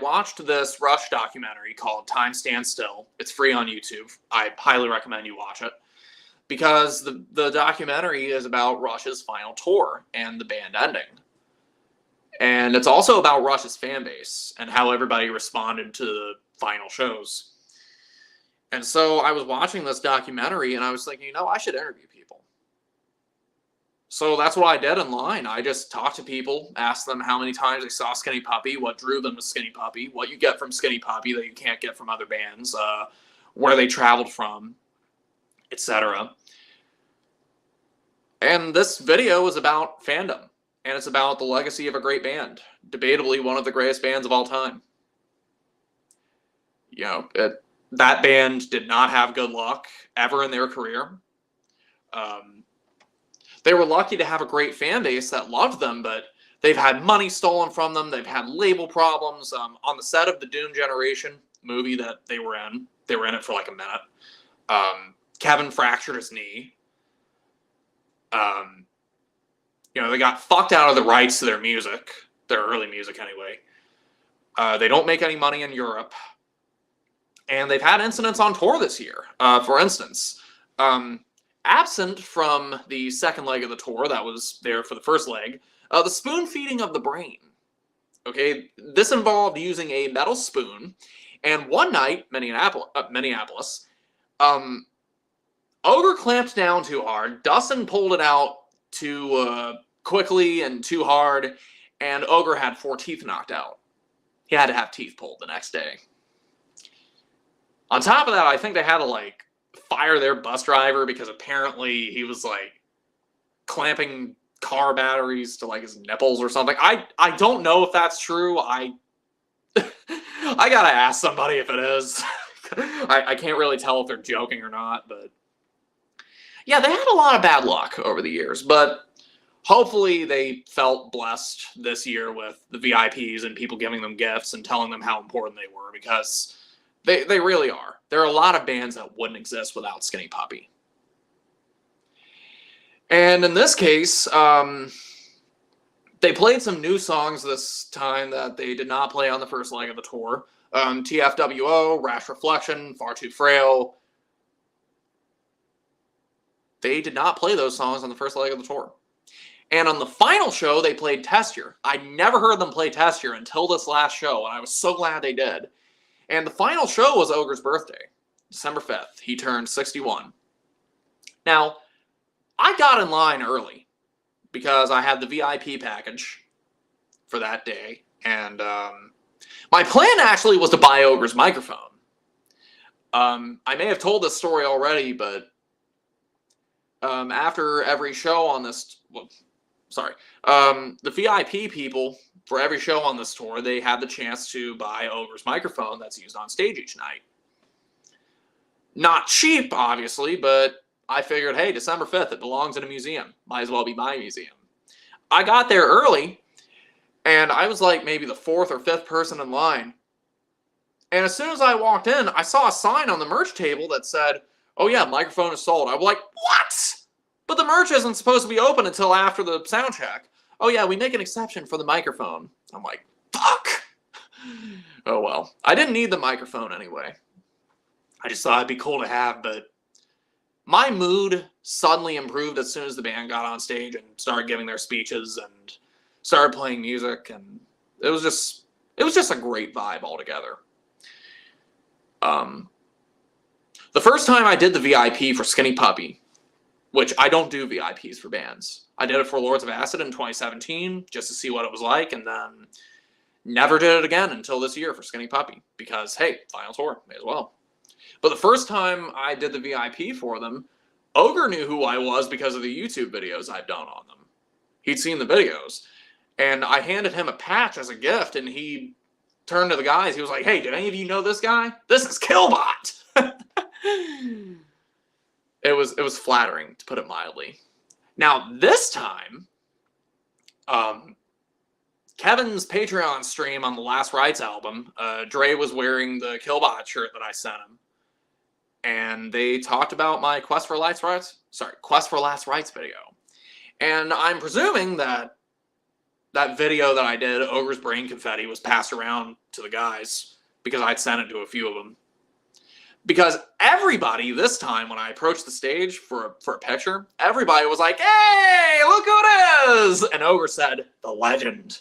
watched this Rush documentary called Time Stands Still. It's free on YouTube. I highly recommend you watch it. because the documentary is about Rush's final tour and the band ending. And it's also about Rush's fan base and how everybody responded to the final shows. And so I was watching this documentary and I was thinking, I should interview people. So that's what I did online. I just talked to people, asked them how many times they saw Skinny Puppy, what drew them to Skinny Puppy, what you get from Skinny Puppy that you can't get from other bands, where they traveled from, etc. And this video is about fandom, and it's about the legacy of a great band, debatably one of the greatest bands of all time. That band did not have good luck ever in their career. They were lucky to have a great fan base that loved them, but they've had money stolen from them. They've had label problems. On the set of the Doom Generation movie that they were in it for like a minute. Kevin fractured his knee. They got fucked out of the rights to their music, their early music anyway. They don't make any money in Europe. And they've had incidents on tour this year. For instance, absent from the second leg of the tour that was there for the first leg, the spoon feeding of the brain. Okay, this involved using a metal spoon, and one night, Minneapolis, Ogre clamped down too hard, Dustin pulled it out too quickly and too hard, and Ogre had 4 teeth knocked out. He had to have teeth pulled the next day. On top of that, I think they had to, fire their bus driver because apparently he was, clamping car batteries to, his nipples or something. I don't know if that's true. I gotta ask somebody if it is. I can't really tell if they're joking or not, but... yeah, they had a lot of bad luck over the years, but hopefully they felt blessed this year with the VIPs and people giving them gifts and telling them how important they were, because... They really are. There are a lot of bands that wouldn't exist without Skinny Puppy. And in this case, they played some new songs this time that they did not play on the first leg of the tour. TFWO, Rash Reflection, Far Too Frail. They did not play those songs on the first leg of the tour. And on the final show, they played Test Year. I never heard them play Test Year until this last show, and I was so glad they did. And the final show was Ogre's birthday, December 5th. He turned 61. Now, I got in line early because I had the VIP package for that day. And my plan actually was to buy Ogre's microphone. I may have told this story already, but after every show on this... the VIP people... for every show on this tour, they had the chance to buy Ogre's microphone that's used on stage each night. Not cheap, obviously, but I figured, hey, December 5th, it belongs in a museum. Might as well be my museum. I got there early, and I was maybe the 4th or 5th person in line. And as soon as I walked in, I saw a sign on the merch table that said, oh yeah, microphone is sold. I was like, what? But the merch isn't supposed to be open until after the sound check. Oh yeah, we make an exception for the microphone. I'm like, fuck! Oh well. I didn't need the microphone anyway. I just thought it'd be cool to have, but my mood suddenly improved as soon as the band got on stage and started giving their speeches and started playing music, and it was just a great vibe altogether. The first time I did the VIP for Skinny Puppy, which I don't do VIPs for bands. I did it for Lords of Acid in 2017, just to see what it was like, and then never did it again until this year for Skinny Puppy, because, hey, final tour, may as well. But the first time I did the VIP for them, Ogre knew who I was because of the YouTube videos I've done on them. He'd seen the videos, and I handed him a patch as a gift, and he turned to the guys, he was like, hey, did any of you know this guy? This is Killbot! It was flattering, to put it mildly. Now, this time, Kevin's Patreon stream on the Last Rites album, Dre was wearing the Killbot shirt that I sent him. And they talked about my Quest for Last Rites video. And I'm presuming that that video that I did, Ogre's Brain Confetti, was passed around to the guys because I'd sent it to a few of them. Because everybody this time, when I approached the stage for a picture, everybody was like, "Hey, look who it is!" And Ogre said, "The legend."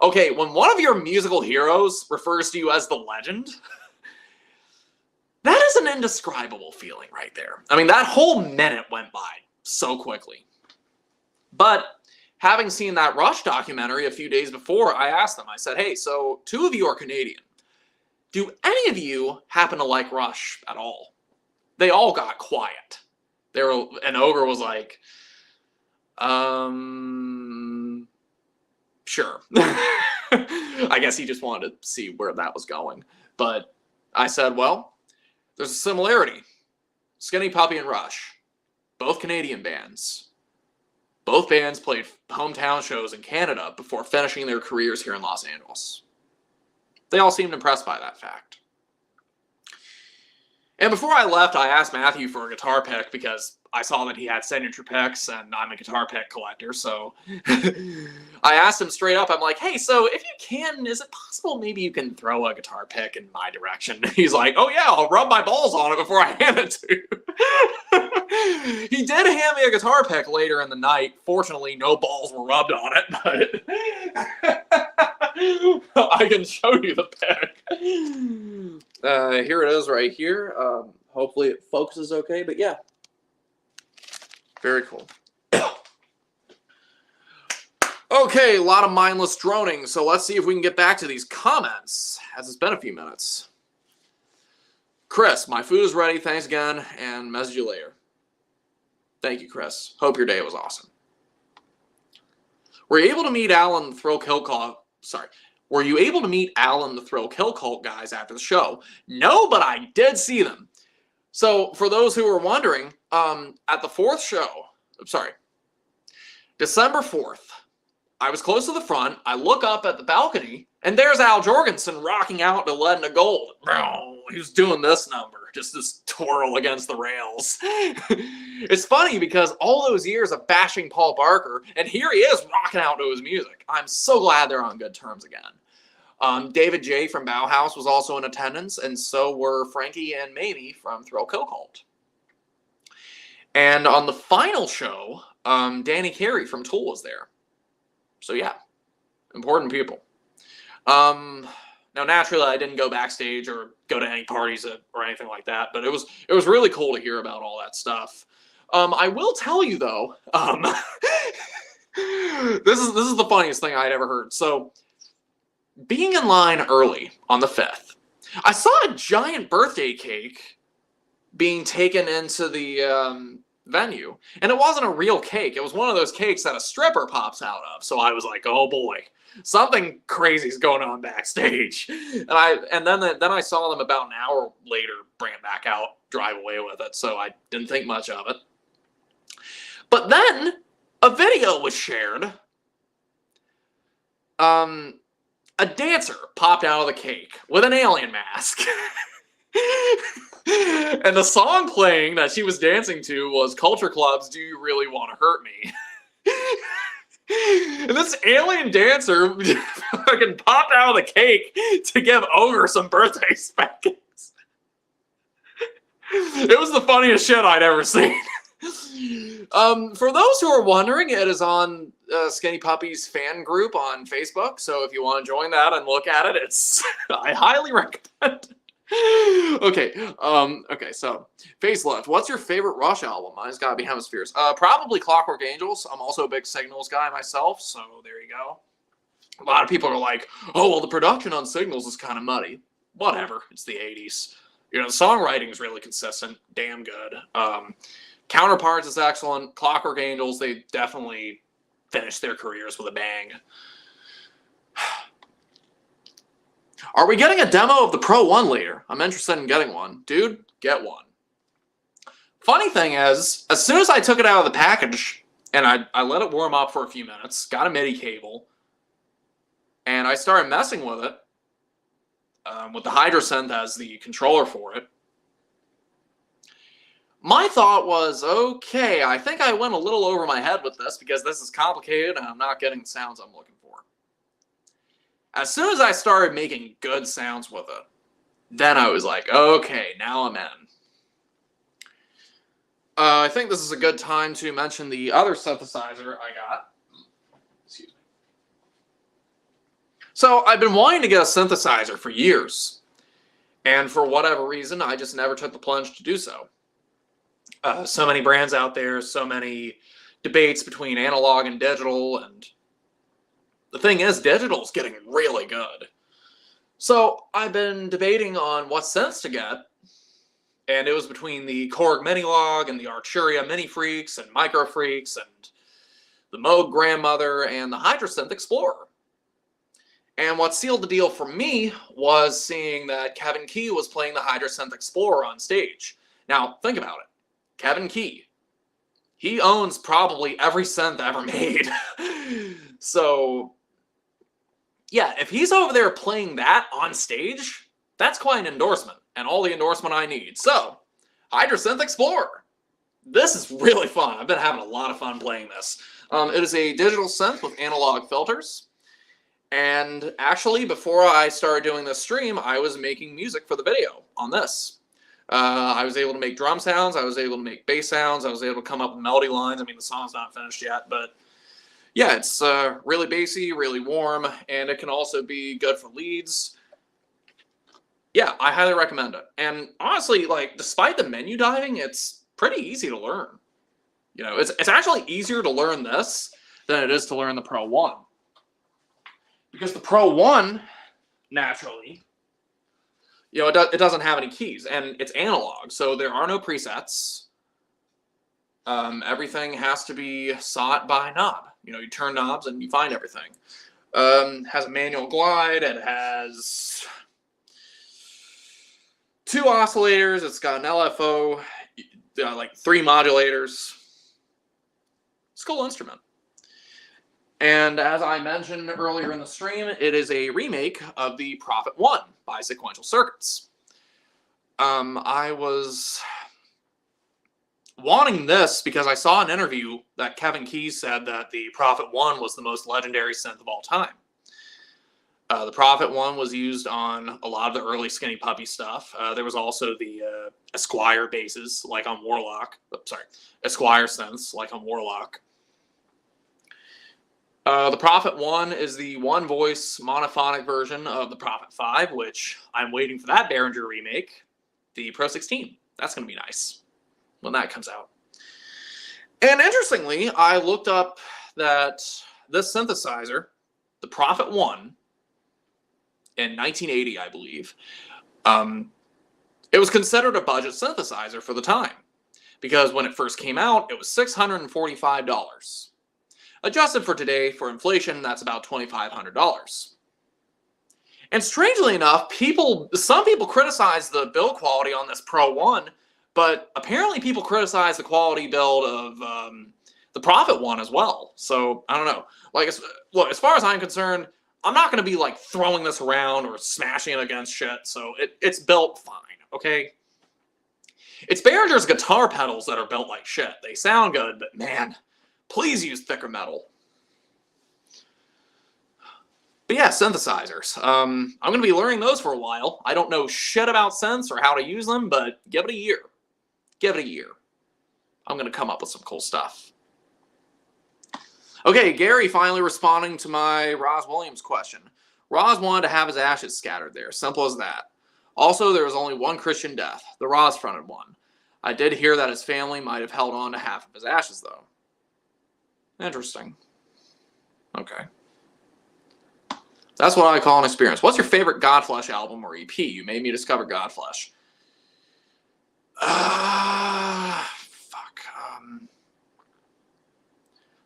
Okay, when one of your musical heroes refers to you as the legend, that is an indescribable feeling right there. I mean, that whole minute went by so quickly. But having seen that Rush documentary a few days before, I asked them, I said, "Hey, so 2 of you are Canadian. Do any of you happen to like Rush at all?" They all got quiet. And Ogre was like, sure. I guess he just wanted to see where that was going. But I said, well, there's a similarity. Skinny Puppy and Rush, both Canadian bands. Both bands played hometown shows in Canada before finishing their careers here in Los Angeles. They all seemed impressed by that fact. And before I left, I asked Matthew for a guitar pick because I saw that he had signature picks, and I'm a guitar pick collector, so I asked him straight up, I'm like, "Hey, so if you can, is it possible maybe you can throw a guitar pick in my direction?" He's like, "Oh yeah, I'll rub my balls on it before I hand it to you." He did hand me a guitar pick later in the night. Fortunately, no balls were rubbed on it, but I can show you the pick. Here it is right here. Hopefully it focuses okay, but yeah. Very cool. Okay, a lot of mindless droning, so let's see if we can get back to these comments, as it's been a few minutes. Chris, my food is ready, thanks again, and message you later. Thank you, Chris. Hope your day was awesome. Were you able to meet Alan the Thrill Kill Cult? Sorry. Were you able to meet Alan the Thrill Kill Cult guys after the show? No, but I did see them. So, for those who were wondering, at the 4th show, December 4th, I was close to the front, I look up at the balcony, and there's Al Jorgensen rocking out to Lead into Gold. He was doing this number, just this twirl against the rails. It's funny because all those years of bashing Paul Barker, and here he is rocking out to his music. I'm so glad they're on good terms again. David J. from Bauhaus was also in attendance, and so were Frankie and Mamie from Thrill Kill Cult. And on the final show, Danny Carey from Tool was there. So yeah, important people. Now, naturally, I didn't go backstage or go to any parties or anything like that, but it was really cool to hear about all that stuff. I will tell you though, this is the funniest thing I'd ever heard. So, being in line early on the 5th, I saw a giant birthday cake being taken into the venue, and it wasn't a real cake. It was one of those cakes that a stripper pops out of. So I was like, oh boy, something crazy is going on backstage. And then I saw them about an hour later bring it back out, drive away with it. So I didn't think much of it. But then a video was shared. A dancer popped out of the cake with an alien mask. And the song playing that she was dancing to was Culture Club's "Do You Really Want to Hurt Me?" And this alien dancer fucking popped out of the cake to give Ogre some birthday spankings. It was the funniest shit I'd ever seen. For those who are wondering, it is on Skinny Puppy's fan group on Facebook. So if you want to join that and look at it, I highly recommend. Okay, so Facelift, what's your favorite Rush album? Mine's gotta be Hemispheres. Probably Clockwork Angels. I'm also a big Signals guy myself, so there you go. A lot of people are like, oh, well, the production on Signals is kind of muddy. Whatever, it's the 80s. You know, the songwriting is really consistent, damn good. Counterparts is excellent. Clockwork Angels, they definitely finished their careers with a bang. Are we getting a demo of the Pro 1 later? I'm interested in getting one. Dude, get one. Funny thing is, as soon as I took it out of the package, and I let it warm up for a few minutes, got a MIDI cable, and I started messing with it, with the Hydrasynth as the controller for it, my thought was, okay, I think I went a little over my head with this because this is complicated and I'm not getting the sounds I'm looking for. As soon as I started making good sounds with it, then I was like, okay, now I'm in. I think this is a good time to mention the other synthesizer I got. Excuse me. So I've been wanting to get a synthesizer for years, and for whatever reason, I just never took the plunge to do so. So many brands out there, so many debates between analog and digital, and the thing is, digital's getting really good. So I've been debating on what synths to get, and it was between the Korg Minilog and the Arturia Mini Freaks and Micro Freaks and the Moog Grandmother and the Hydrasynth Explorer. And what sealed the deal for me was seeing that Kevin Key was playing the Hydrasynth Explorer on stage. Now, think about it. Kevin Key. He owns probably every synth ever made. So, yeah, if he's over there playing that on stage, that's quite an endorsement, and all the endorsement I need. So, Hydrasynth Explorer. This is really fun. I've been having a lot of fun playing this. It is a digital synth with analog filters. And actually, before I started doing this stream, I was making music for the video on this. I was able to make drum sounds. I was able to make bass sounds. I was able to come up with melody lines. I mean, the song's not finished yet, but yeah, it's really bassy, really warm, and it can also be good for leads. Yeah, I highly recommend it. And honestly, like, despite the menu diving, it's pretty easy to learn. You know, it's actually easier to learn this than it is to learn the Pro 1. Because the Pro 1, naturally, you know, it doesn't have any keys, and it's analog, so there are no presets. Everything has to be sought by knob. You know, you turn knobs and you find everything. Has a manual glide. It has 2 oscillators. It's got an LFO, like 3 modulators. It's a cool instrument. And as I mentioned earlier in the stream, it is a remake of the Prophet 1 by Sequential Circuits. I was wanting this because I saw an interview that Kevin Key said that the Prophet 1 was the most legendary synth of all time. The Prophet 1 was used on a lot of the early Skinny Puppy stuff. There was also the Esquire basses, like on Warlock. Esquire synths, like on Warlock. The Prophet 1 is the one-voice monophonic version of the Prophet 5, which I'm waiting for that Behringer remake, the Pro 16. That's going to be nice when that comes out. And interestingly, I looked up that this synthesizer, the Prophet 1, in 1980, I believe, it was considered a budget synthesizer for the time, because when it first came out, it was $645. Adjusted for today, for inflation, that's about $2,500. And strangely enough, some people criticize the build quality on this Pro 1, but apparently people criticize the quality build of the Prophet 1 as well. So, I don't know. Like, look, as far as I'm concerned, I'm not going to be, like, throwing this around or smashing it against shit, so it's built fine, okay? It's Behringer's guitar pedals that are built like shit. They sound good, but man, please use thicker metal. But yeah, synthesizers. I'm going to be learning those for a while. I don't know shit about synths or how to use them, but give it a year. Give it a year. I'm going to come up with some cool stuff. Okay, Gary finally responding to my Roz Williams question. Roz wanted to have his ashes scattered there. Simple as that. Also, there was only one Christian death, the Roz-fronted one. I did hear that his family might have held on to half of his ashes, though. Interesting. Okay. That's what I call an experience. What's your favorite Godflesh album or EP? You made me discover Godflesh. Fuck.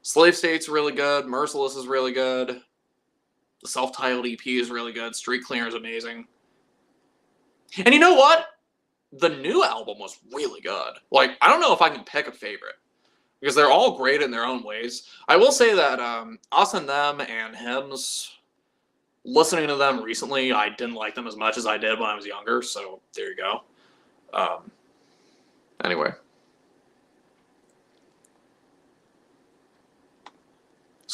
Slave State's really good. Merciless is really good. The self-titled EP is really good. Street Cleaner is amazing. And you know what? The new album was really good. Like, I don't know if I can pick a favorite, because they're all great in their own ways. I will say that Us and Them and Hymns, listening to them recently, I didn't like them as much as I did when I was younger, so there you go. Anyway.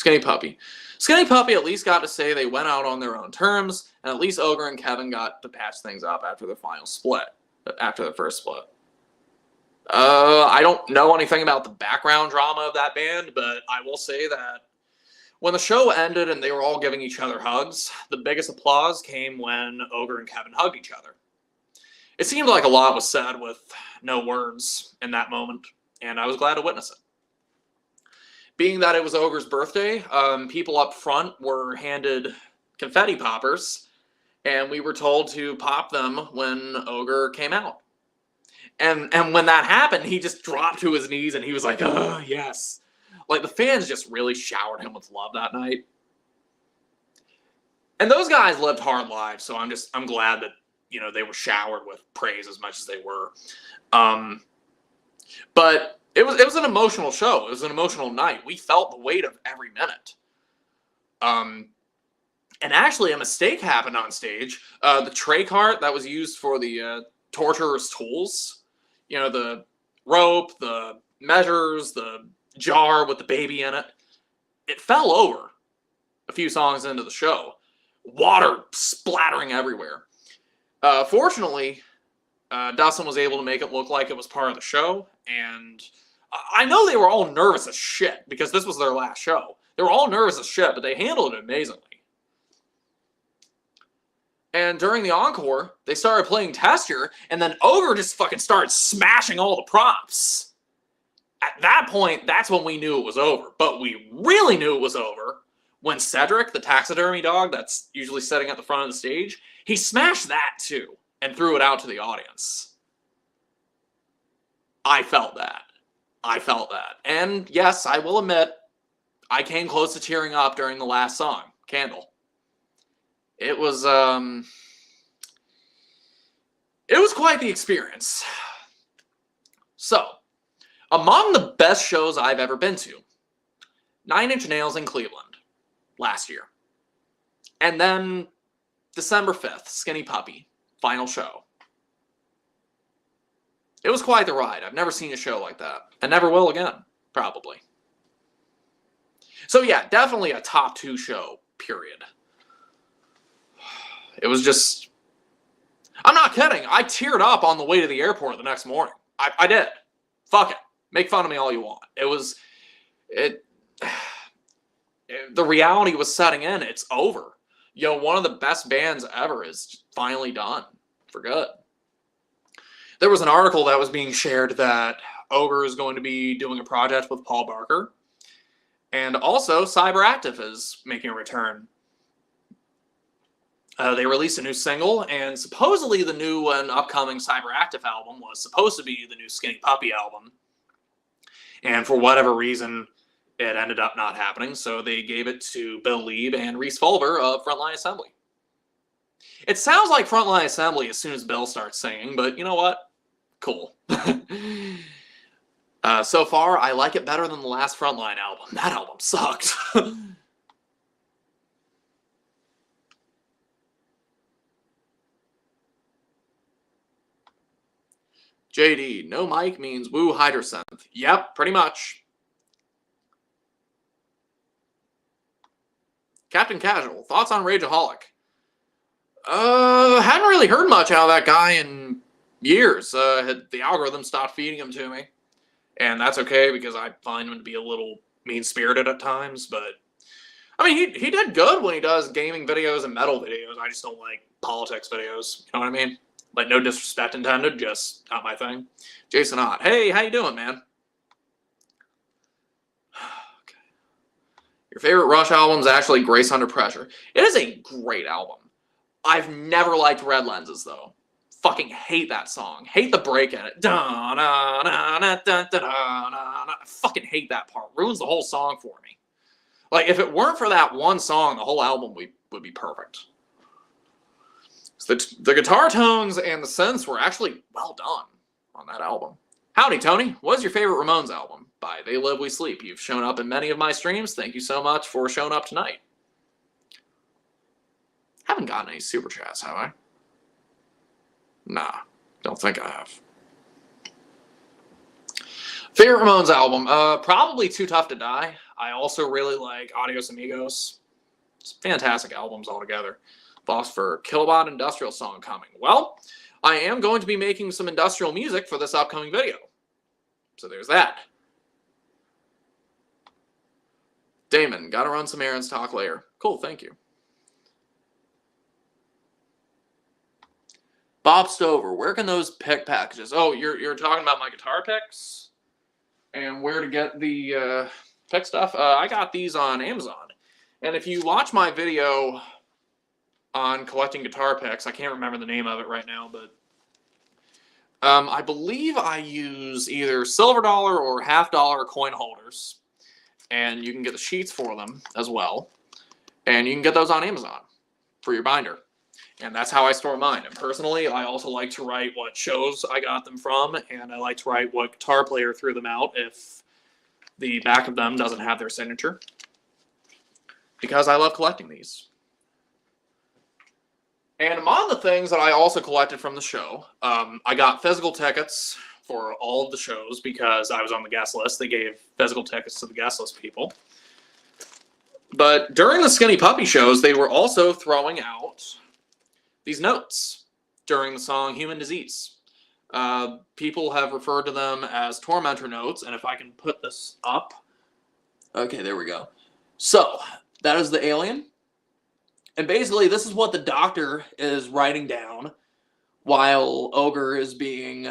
Skinny Puppy. Skinny Puppy at least got to say they went out on their own terms, and at least Ogre and Kevin got to patch things up after the final split, after the first split. I don't know anything about the background drama of that band, but I will say that when the show ended and they were all giving each other hugs, the biggest applause came when Ogre and Kevin hugged each other. It seemed like a lot was said with no words in that moment, and I was glad to witness it. Being that it was Ogre's birthday, people up front were handed confetti poppers, and we were told to pop them when Ogre came out. And when that happened, he just dropped to his knees and he was like, oh, yes. Like, the fans just really showered him with love that night. And those guys lived hard lives, so I'm glad that, you know, they were showered with praise as much as they were. But it was an emotional show. It was an emotional night. We felt the weight of every minute. And actually, a mistake happened on stage. The tray cart that was used for the torturer's tools, you know, the rope, the measures, the jar with the baby in it, it fell over a few songs into the show. Water splattering everywhere. Fortunately, Dustin was able to make it look like it was part of the show, and I know they were all nervous as shit because this was their last show. They were all nervous as shit, but they handled it amazingly. And during the encore, they started playing Texture, and then Ogre just fucking started smashing all the props. At that point, that's when we knew it was over. But we really knew it was over when Cedric, the taxidermy dog that's usually sitting at the front of the stage, he smashed that too and threw it out to the audience. I felt that. I felt that. And yes, I will admit, I came close to tearing up during the last song, Candle. It was quite the experience. So, among the best shows I've ever been to, 9 Inch Nails in Cleveland last year. And then December 5th, Skinny Puppy, final show. It was quite the ride. I've never seen a show like that. And never will again, probably. So yeah, definitely a top 2 show, period. It was just... I'm not kidding. I teared up on the way to the airport the next morning. I did. Fuck it. Make fun of me all you want. The reality was setting in. It's over. You know, one of the best bands ever is finally done. For good. There was an article that was being shared that Ogre is going to be doing a project with Paul Barker. And also, Cyberactive is making a return. They released a new single, and supposedly the new and upcoming Cyberactive album was supposed to be the new Skinny Puppy album. And for whatever reason, it ended up not happening, so they gave it to Bill Lieb and Reese Fulber of Frontline Assembly. It sounds like Frontline Assembly as soon as Bill starts singing, but you know what? Cool. So far, I like it better than the last Frontline album. That album sucked. JD, no mic means woo hydrosynth. Yep, pretty much. Captain Casual, thoughts on Rageaholic? Hadn't really heard much out of that guy in years. The algorithm stopped feeding him to me. And that's okay because I find him to be a little mean-spirited at times, but I mean, he did good when he does gaming videos and metal videos. I just don't like politics videos. You know what I mean? Like, no disrespect intended, just not my thing. Jason Ott. Hey, how you doing, man? Okay. Your favorite Rush album is actually Grace Under Pressure. It is a great album. I've never liked Red Lenses, though. Fucking hate that song. Hate the break in it. I fucking hate that part. Ruins the whole song for me. Like, if it weren't for that one song, the whole album would be perfect. So the guitar tones and the synths were actually well done on that album. Howdy, Tony. What is your favorite Ramones album? By They Live, We Sleep. You've shown up in many of my streams. Thank you so much for showing up tonight. Haven't gotten any super chats, have I? Nah, don't think I have. Favorite Ramones album? Probably Too Tough to Die. I also really like Adios Amigos. It's fantastic albums altogether. Boss for Kilowatt Industrial song coming. Well, I am going to be making some industrial music for this upcoming video. So there's that. Damon, gotta run some errands, talk later. Cool, thank you. Bob Stover, where can those pick packages? Oh, you're talking about my guitar picks? And where to get the pick stuff? I got these on Amazon. And if you watch my video on collecting guitar picks, I can't remember the name of it right now, but I believe I use either silver dollar or $half coin holders. And you can get the sheets for them as well. And you can get those on Amazon for your binder. And that's how I store mine. And personally, I also like to write what shows I got them from, and I like to write what guitar player threw them out if the back of them doesn't have their signature. Because I love collecting these. And among the things that I also collected from the show, I got physical tickets for all of the shows because I was on the guest list. They gave physical tickets to the guest list people. But during the Skinny Puppy shows, they were also throwing out these notes during the song Human Disease. People have referred to them as tormentor notes, and if I can put this up. Okay, there we go. So, that is the alien. And basically, this is what the doctor is writing down while Ogre is being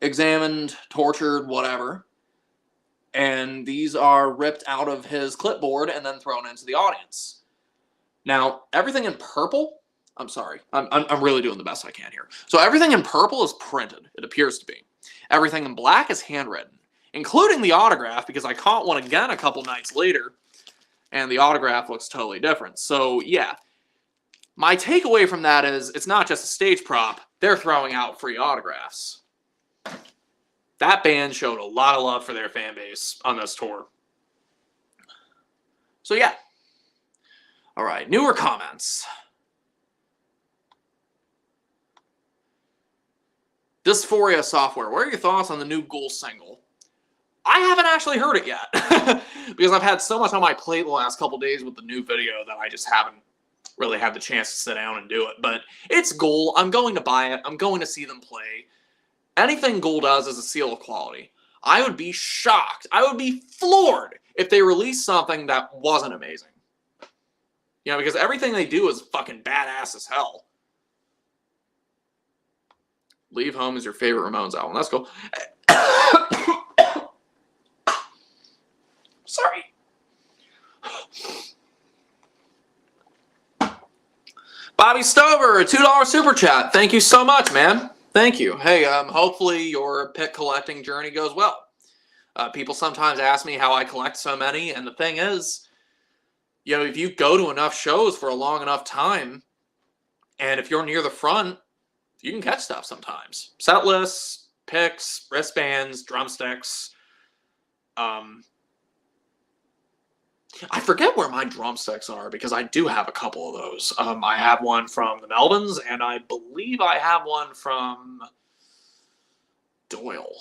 examined, tortured, whatever. And these are ripped out of his clipboard and then thrown into the audience. Now, everything in purple... I'm sorry. I'm really doing the best I can here. So everything in purple is printed, it appears to be. Everything in black is handwritten, including the autograph, because I caught one again a couple nights later, and the autograph looks totally different. So, yeah. My takeaway from that is, it's not just a stage prop. They're throwing out free autographs. That band showed a lot of love for their fan base on this tour. So, yeah. All right, newer comments. Dysphoria Software, what are your thoughts on the new Ghoul single? I haven't actually heard it yet, because I've had so much on my plate the last couple days with the new video that I just haven't really had the chance to sit down and do it. But it's Ghoul. I'm going to buy it. I'm going to see them play. Anything Ghoul does is a seal of quality. I would be shocked. I would be floored if they released something that wasn't amazing. You know, because everything they do is fucking badass as hell. Leave Home is your favorite Ramones album. That's cool. Sorry. Bobby Stover, a $2 super chat. Thank you so much, man. Thank you. Hey, hopefully your pick collecting journey goes well. People sometimes ask me how I collect so many, and the thing is, you know, if you go to enough shows for a long enough time, and if you're near the front, you can catch stuff sometimes. Set lists, picks, wristbands, drumsticks. I forget where my drumsticks are because I do have a couple of those. I have one from the Melvins, and I believe I have one from Doyle.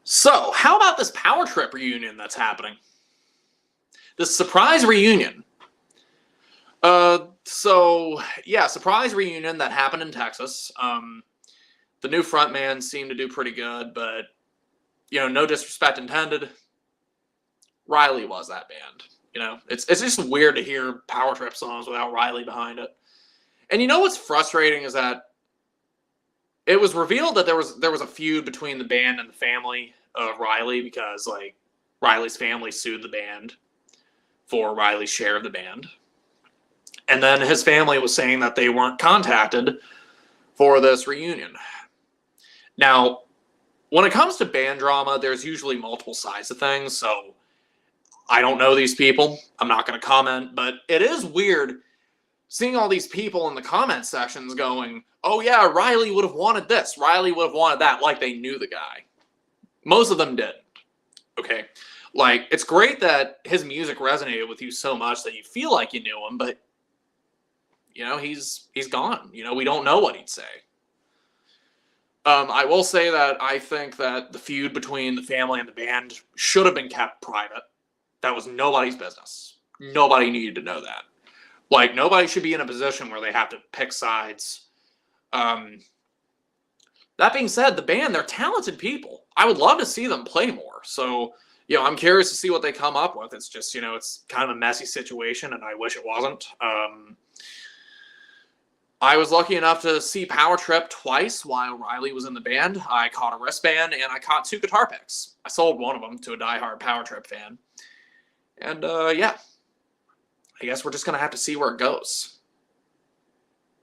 So, how about this Power Trip reunion that's happening? This surprise reunion. Surprise reunion that happened in Texas. The new frontman seemed to do pretty good, but, you know, no disrespect intended. Riley was that band. You know, it's just weird to hear Power Trip songs without Riley behind it. And you know what's frustrating is that it was revealed that there was a feud between the band and the family of Riley because, like, Riley's family sued the band for Riley's share of the band. And then his family was saying that they weren't contacted for this reunion. Now, when it comes to band drama, there's usually multiple sides to things, so I don't know these people. I'm not going to comment, but it is weird seeing all these people in the comment sections going, oh yeah, Riley would have wanted this, Riley would have wanted that, like they knew the guy. Most of them didn't, okay? Like, it's great that his music resonated with you so much that you feel like you knew him, but, you know, he's gone. You know, we don't know what he'd say. I will say that I think that the feud between the family and the band should have been kept private. That was nobody's business. Nobody needed to know that. Like, nobody should be in a position where they have to pick sides. That being said, the band, they're talented people. I would love to see them play more. So, I'm curious to see what they come up with. It's just, it's kind of a messy situation, and I wish it wasn't. I was lucky enough to see Power Trip twice while Riley was in the band. I caught a wristband, and I caught 2 guitar picks. I sold one of them to a diehard Power Trip fan. And, yeah. I guess we're just going to have to see where it goes.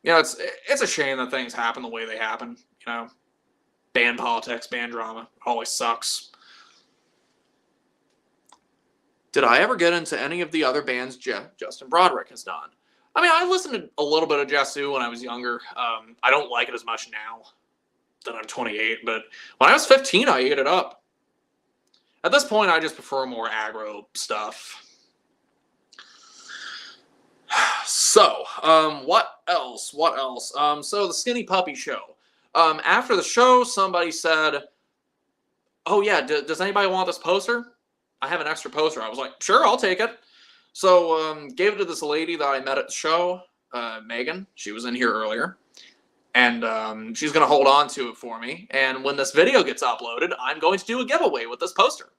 It's a shame that things happen the way they happen, Band politics, band drama, always sucks. Did I ever get into any of the other bands Justin Broderick has done? I mean, I listened to a little bit of Jesu when I was younger. I don't like it as much now that I'm 28, but when I was 15, I ate it up. At this point, I just prefer more aggro stuff. So, what else? So the Skinny Puppy show. After the show, somebody said, "Oh yeah, does anybody want this poster? I have an extra poster." I was like, "Sure, I'll take it." So, gave it to this lady that I met at the show, Megan. She was in here earlier. And she's going to hold on to it for me. And when this video gets uploaded, I'm going to do a giveaway with this poster.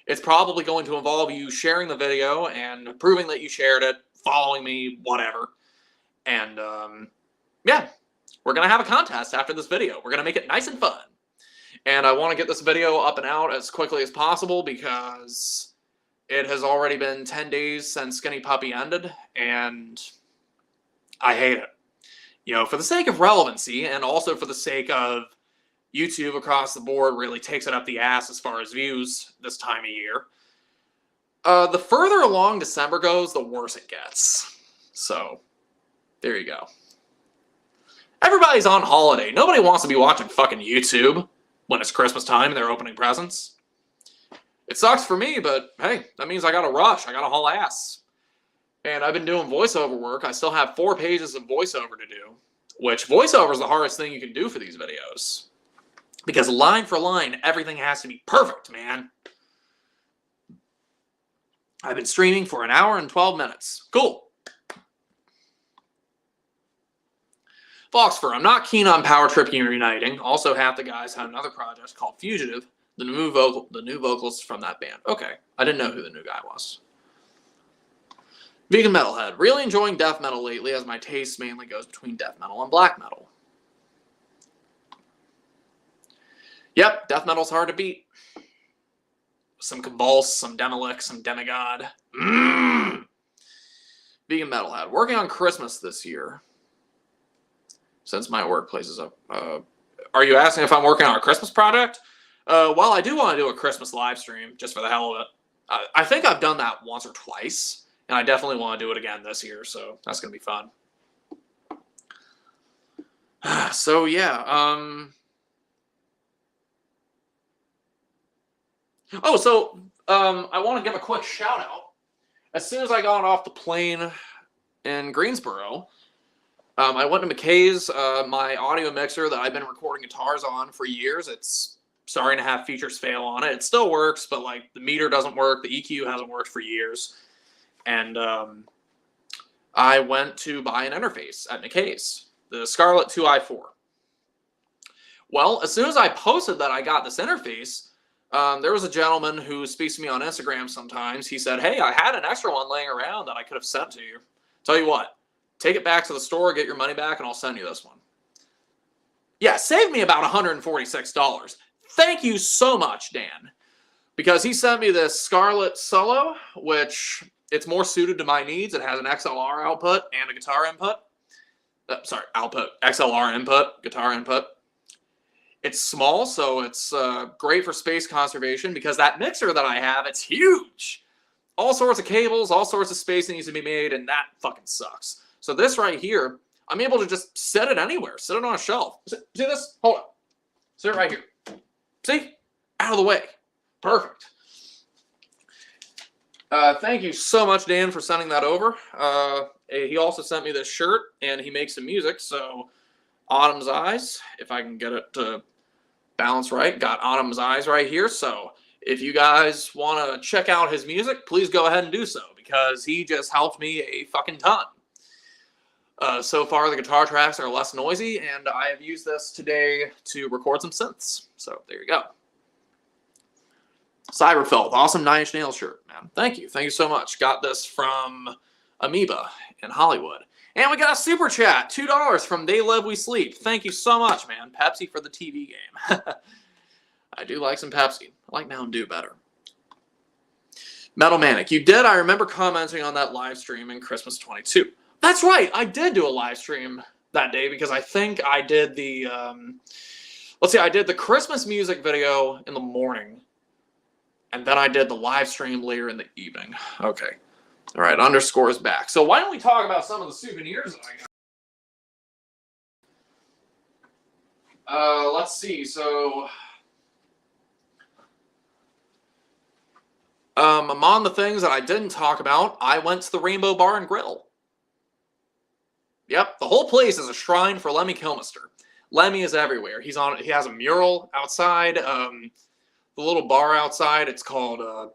It's probably going to involve you sharing the video and proving that you shared it, following me, whatever. And, yeah, we're going to have a contest after this video. We're going to make it nice and fun. And I want to get this video up and out as quickly as possible because it has already been 10 days since Skinny Puppy ended, and I hate it. For the sake of relevancy and also for the sake of YouTube across the board really takes it up the ass as far as views this time of year. The further along December goes, the worse it gets. So, there you go. Everybody's on holiday. Nobody wants to be watching fucking YouTube when it's Christmas time and they're opening presents. It sucks for me, but hey, that means I gotta rush. I gotta haul ass. And I've been doing voiceover work. I still have 4 pages of voiceover to do, which voiceover is the hardest thing you can do for these videos. Because line for line, everything has to be perfect, man. I've been streaming for 1 hour and 12 minutes. Cool. Foxfur, I'm not keen on Power Trip reuniting. Also, half the guys had another project called Fugitive, the new vocalist from that band. Okay, I didn't know who the new guy was. Vegan Metalhead, really enjoying death metal lately as my taste mainly goes between death metal and black metal. Yep, death metal's hard to beat. Some Convulse, some Demolic, some Demigod. Vegan Metalhead, working on Christmas this year. Since my workplace is up. Are you asking if I'm working on a Christmas project? Well, I do want to do a Christmas live stream, just for the hell of it. I think I've done that once or twice, and I definitely want to do it again this year, so that's going to be fun. So, yeah. Oh, so I want to give a quick shout-out. As soon as I got off the plane in Greensboro, I went to McKay's, my audio mixer that I've been recording guitars on for years. It's starting to have features fail on it. It still works, but like the meter doesn't work. The EQ hasn't worked for years. And I went to buy an interface at McKay's, the Scarlett 2i4. Well, as soon as I posted that I got this interface, there was a gentleman who speaks to me on Instagram sometimes. He said, "Hey, I had an extra one laying around that I could have sent to you. Tell you what, take it back to the store, get your money back, and I'll send you this one." Yeah, saved me about $146. Thank you so much, Dan. Because he sent me this Scarlett Solo, which it's more suited to my needs. It has an XLR output and a guitar input. Output. XLR input, guitar input. It's small, so it's great for space conservation because that mixer that I have, it's huge. All sorts of cables, all sorts of space that needs to be made, and that fucking sucks. So this right here, I'm able to just set it anywhere. Set it on a shelf. See this? Hold on. Sit it right here. See? Out of the way. Perfect. Thank you so much, Dan, for sending that over. He also sent me this shirt, and he makes some music, so Autumn's Eyes, if I can get it to Balance Right, got Autumn's Eyes right here. So if you guys want to check out his music, please go ahead and do so, because he just helped me a fucking ton. So far, the guitar tracks are less noisy, and I have used this today to record some synths. So there you go. Cyberfelt, awesome 9 Inch Nails shirt, man. Thank you. Thank you so much. Got this from Amoeba in Hollywood. And we got a super chat, $2 from They Live We Sleep. Thank you so much, man. Pepsi for the TV game. I do like some Pepsi. I like Mountain Dew better. Metal Manic, you did. I remember commenting on that live stream in Christmas 22. That's right. I did do a live stream that day because I think I did the, let's see, I did the Christmas music video in the morning. And then I did the live stream later in the evening. Okay. All right. Underscore is back. So why don't we talk about some of the souvenirs that I got? Let's see. So among the things that I didn't talk about, I went to the Rainbow Bar and Grill. Yep, the whole place is a shrine for Lemmy Kilmister. Lemmy is everywhere. He has a mural outside. The little bar outside, it's called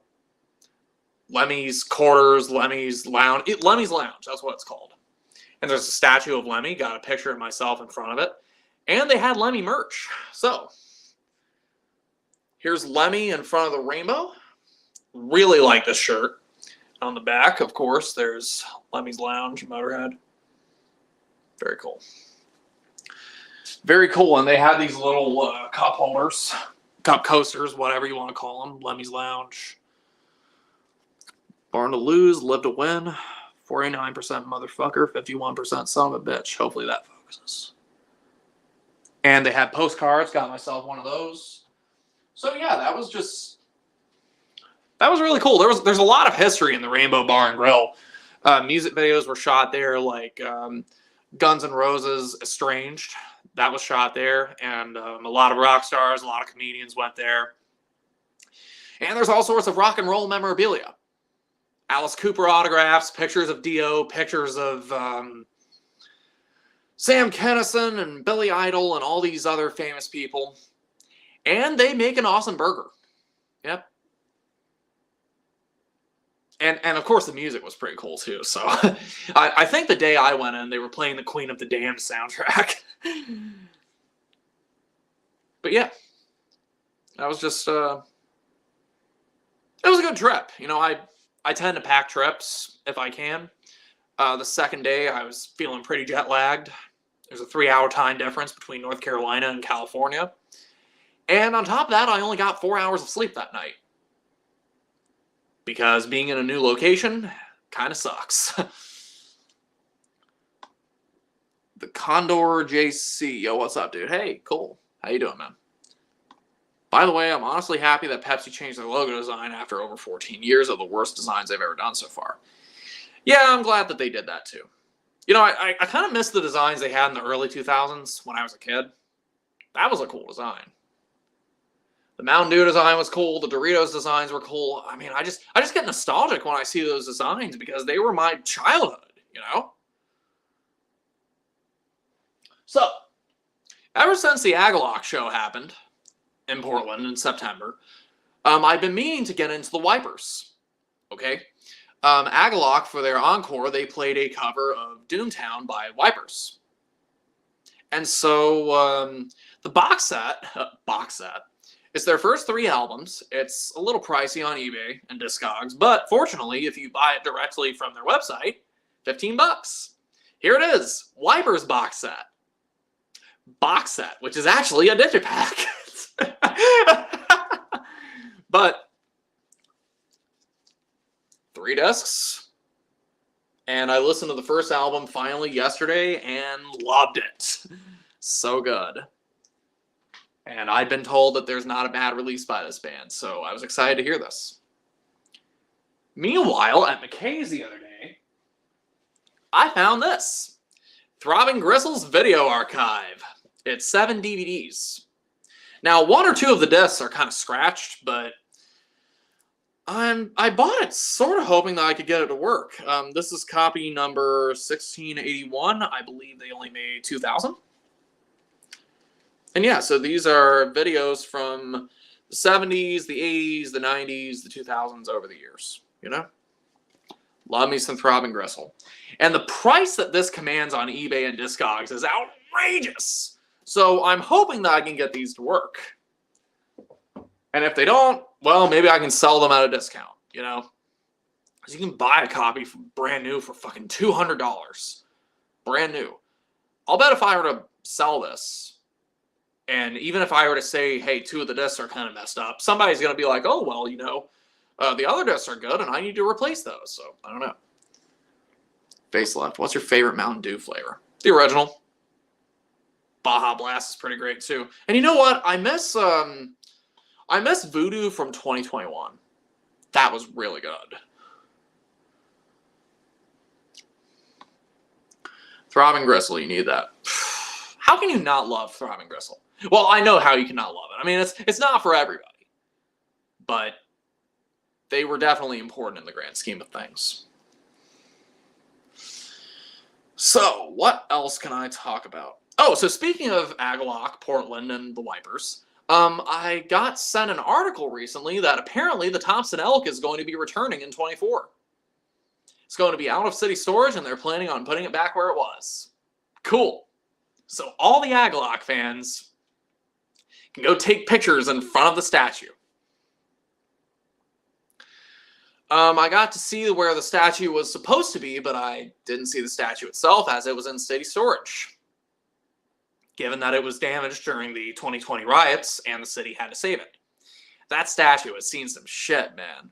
Lemmy's Quarters, Lemmy's Lounge. Lemmy's Lounge, that's what it's called. And there's a statue of Lemmy, got a picture of myself in front of it. And they had Lemmy merch. So, here's Lemmy in front of the rainbow. Really like this shirt. On the back, of course, there's Lemmy's Lounge, Motorhead. Very cool. Very cool, and they had these little cup holders. Cup coasters, whatever you want to call them. Lemmy's Lounge. Born to Lose, Live to Win. 49% motherfucker, 51% son of a bitch. Hopefully that focuses. And they had postcards. Got myself one of those. So yeah, that was really cool. There's a lot of history in the Rainbow Bar and Grill. Music videos were shot there, like Guns N' Roses' Estranged. That was shot there, and a lot of rock stars, a lot of comedians went there. And there's all sorts of rock and roll memorabilia. Alice Cooper autographs, pictures of Dio, pictures of Sam Kinison and Billy Idol and all these other famous people. And they make an awesome burger. Yep. And of course the music was pretty cool too. So I think the day I went in, they were playing the Queen of the Damned soundtrack. But yeah, that was just, it was a good trip. You know, I tend to pack trips if I can. The second day I was feeling pretty jet lagged. There's a 3-hour time difference between North Carolina and California. And on top of that, I only got 4 hours of sleep that night. Because being in a new location kind of sucks. The Condor JC. Yo, what's up, dude? Hey, cool. How you doing, man? By the way, I'm honestly happy that Pepsi changed their logo design after over 14 years of the worst designs they've ever done so far. Yeah, I'm glad that they did that too. You know, I kind of miss the designs they had in the early 2000s when I was a kid. That was a cool design. The Mountain Dew design was cool. The Doritos designs were cool. I mean, I just get nostalgic when I see those designs because they were my childhood, you know? So, ever since the Agalock show happened in Portland in September, I've been meaning to get into the Wipers, okay? Agalock, for their encore, they played a cover of Doomtown by Wipers. And so, the box set, it's their first 3 albums. It's a little pricey on eBay and Discogs, but fortunately, if you buy it directly from their website, $15. Here it is, Wipers box set. Box set, which is actually a digipack. But 3 discs. And I listened to the first album finally yesterday and loved it. So good. And I've been told that there's not a bad release by this band, so I was excited to hear this. Meanwhile, at McKay's the other day, I found this. Throbbing Gristle's Video Archive. It's 7 DVDs. Now, 1 or 2 of the discs are kind of scratched, but I bought it sort of hoping that I could get it to work. This is copy number 1681. I believe they only made 2,000. And yeah, so these are videos from the 70s, the 80s, the 90s, the 2000s over the years, you know? Love me some Throbbing Gristle. And the price that this commands on eBay and Discogs is outrageous. So I'm hoping that I can get these to work. And if they don't, well, maybe I can sell them at a discount, you know? Because you can buy a copy brand new for fucking $200. Brand new. I'll bet if I were to sell this, and even if I were to say, hey, 2 of the discs are kind of messed up, somebody's going to be like, oh, well, you know, the other discs are good, and I need to replace those. So, I don't know. Facelift. What's your favorite Mountain Dew flavor? The original. Baja Blast is pretty great, too. And you know what? I miss Voodoo from 2021. That was really good. Throbbing Gristle, you need that. How can you not love Throbbing Gristle? Well, I know how you cannot love it. I mean, it's not for everybody. But they were definitely important in the grand scheme of things. So, what else can I talk about? Oh, so speaking of Agalock, Portland, and the Wipers, I got sent an article recently that apparently the Thompson Elk is going to be returning in 24. It's going to be out of city storage, and they're planning on putting it back where it was. Cool. So all the Agalock fans can go take pictures in front of the statue. I got to see where the statue was supposed to be, but I didn't see the statue itself as it was in city storage. Given that it was damaged during the 2020 riots and the city had to save it. That statue has seen some shit, man.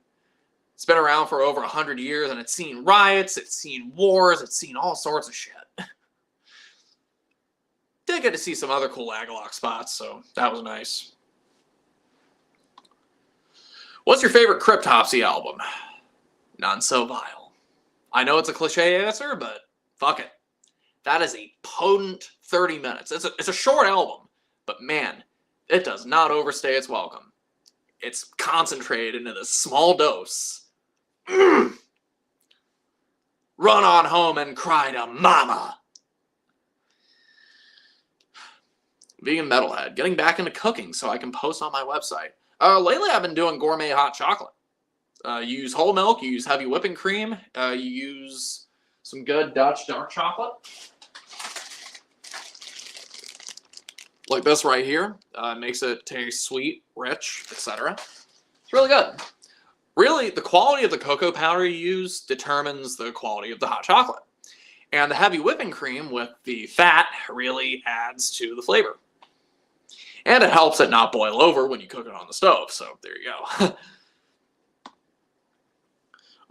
It's been around for over 100 years, and it's seen riots, it's seen wars, it's seen all sorts of shit. Did get to see some other cool Agalock spots, so that was nice. What's your favorite Cryptopsy album? None So Vile. I know it's a cliche answer, but fuck it. That is a potent 30 minutes. It's a short album, but man, it does not overstay its welcome. It's concentrated into this small dose. Run on home and cry to mama. Vegan Metalhead. Getting back into cooking so I can post on my website. Lately I've been doing gourmet hot chocolate. You use whole milk, you use heavy whipping cream, you use some good Dutch dark chocolate. Like this right here. Makes it taste sweet, rich, etc. It's really good. Really, the quality of the cocoa powder you use determines the quality of the hot chocolate. And the heavy whipping cream with the fat really adds to the flavor. And it helps it not boil over when you cook it on the stove, so there you go.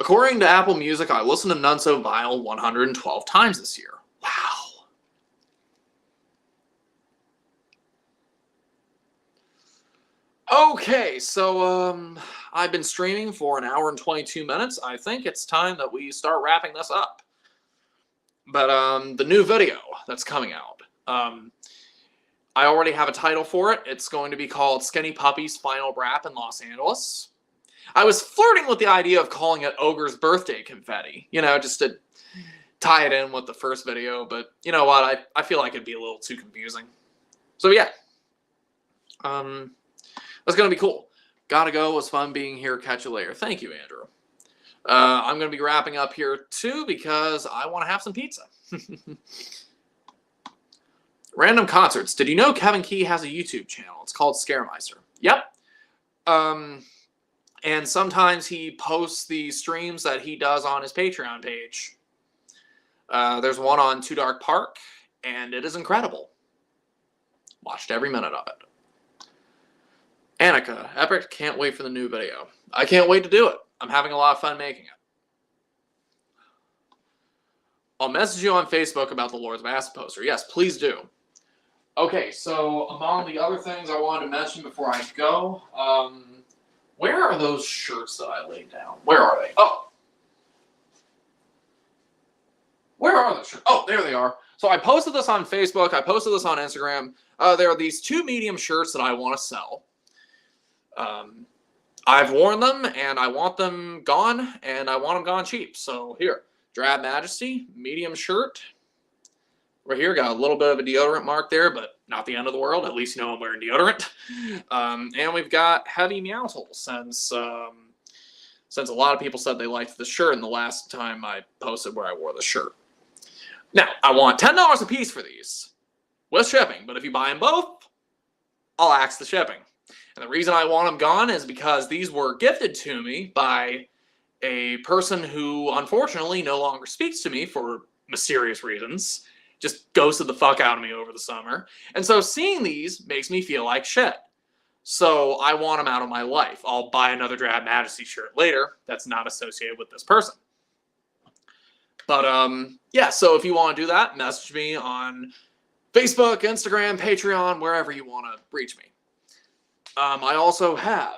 According to Apple Music, I listened to None So Vile 112 times this year. Wow. Okay, so I've been streaming for 1 hour and 22 minutes. I think it's time that we start wrapping this up. But the new video that's coming out, I already have a title for it. It's going to be called Skinny Puppy's Final Brap in Los Angeles. I was flirting with the idea of calling it Ogre's Birthday Confetti, you know, just to tie it in with the first video, but you know what, I feel like it'd be a little too confusing. So yeah. That's going to be cool. Gotta go. It was fun being here. Catch you later. Thank you, Andrew. I'm going to be wrapping up here, too, because I want to have some pizza. Random concerts. Did you know Kevin Key has a YouTube channel? It's called Scaremeister. Yep. And sometimes he posts the streams that he does on his Patreon page. There's one on Too Dark Park, and it is incredible. Watched every minute of it. Annika, epic, can't wait for the new video. I can't wait to do it. I'm having a lot of fun making it. I'll message you on Facebook about the Lords of Acid poster. Yes, please do. Okay, so among the other things I wanted to mention before I go, where are those shirts that I laid down? Where are they? Oh. Where are those shirts? Oh, there they are. So I posted this on Facebook. I posted this on Instagram. There are these 2 medium shirts that I want to sell. I've worn them, and I want them gone, and I want them gone cheap. So here, Drab Majesty, medium shirt, Right here, got a little bit of a deodorant mark there, but not the end of the world. At least you know I'm wearing deodorant. And we've got Heavy Meowtle, since a lot of people said they liked the shirt in the last time I posted where I wore the shirt. Now, I want $10 a piece for these, with shipping, but if you buy them both, I'll axe the shipping. And the reason I want them gone is because these were gifted to me by a person who, unfortunately, no longer speaks to me for mysterious reasons. Just ghosted the fuck out of me over the summer. And so seeing these makes me feel like shit. So I want them out of my life. I'll buy another Drab Majesty shirt later that's not associated with this person. But, yeah, so if you want to do that, message me on Facebook, Instagram, Patreon, wherever you want to reach me. I also have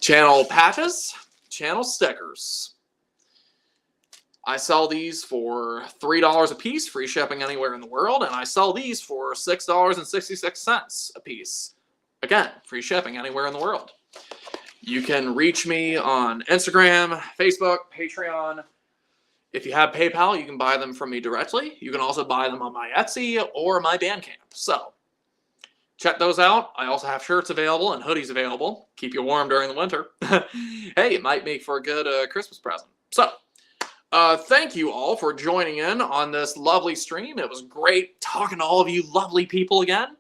channel patches, channel stickers. I sell these for $3 a piece, free shipping anywhere in the world, and I sell these for $6.66 a piece. Again, free shipping anywhere in the world. You can reach me on Instagram, Facebook, Patreon. If you have PayPal, you can buy them from me directly. You can also buy them on my Etsy or my Bandcamp. So check those out. I also have shirts available and hoodies available. Keep you warm during the winter. Hey, it might make for a good Christmas present. So, thank you all for joining in on this lovely stream. It was great talking to all of you lovely people again.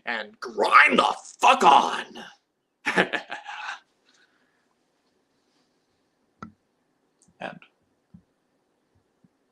And grind the fuck on! End.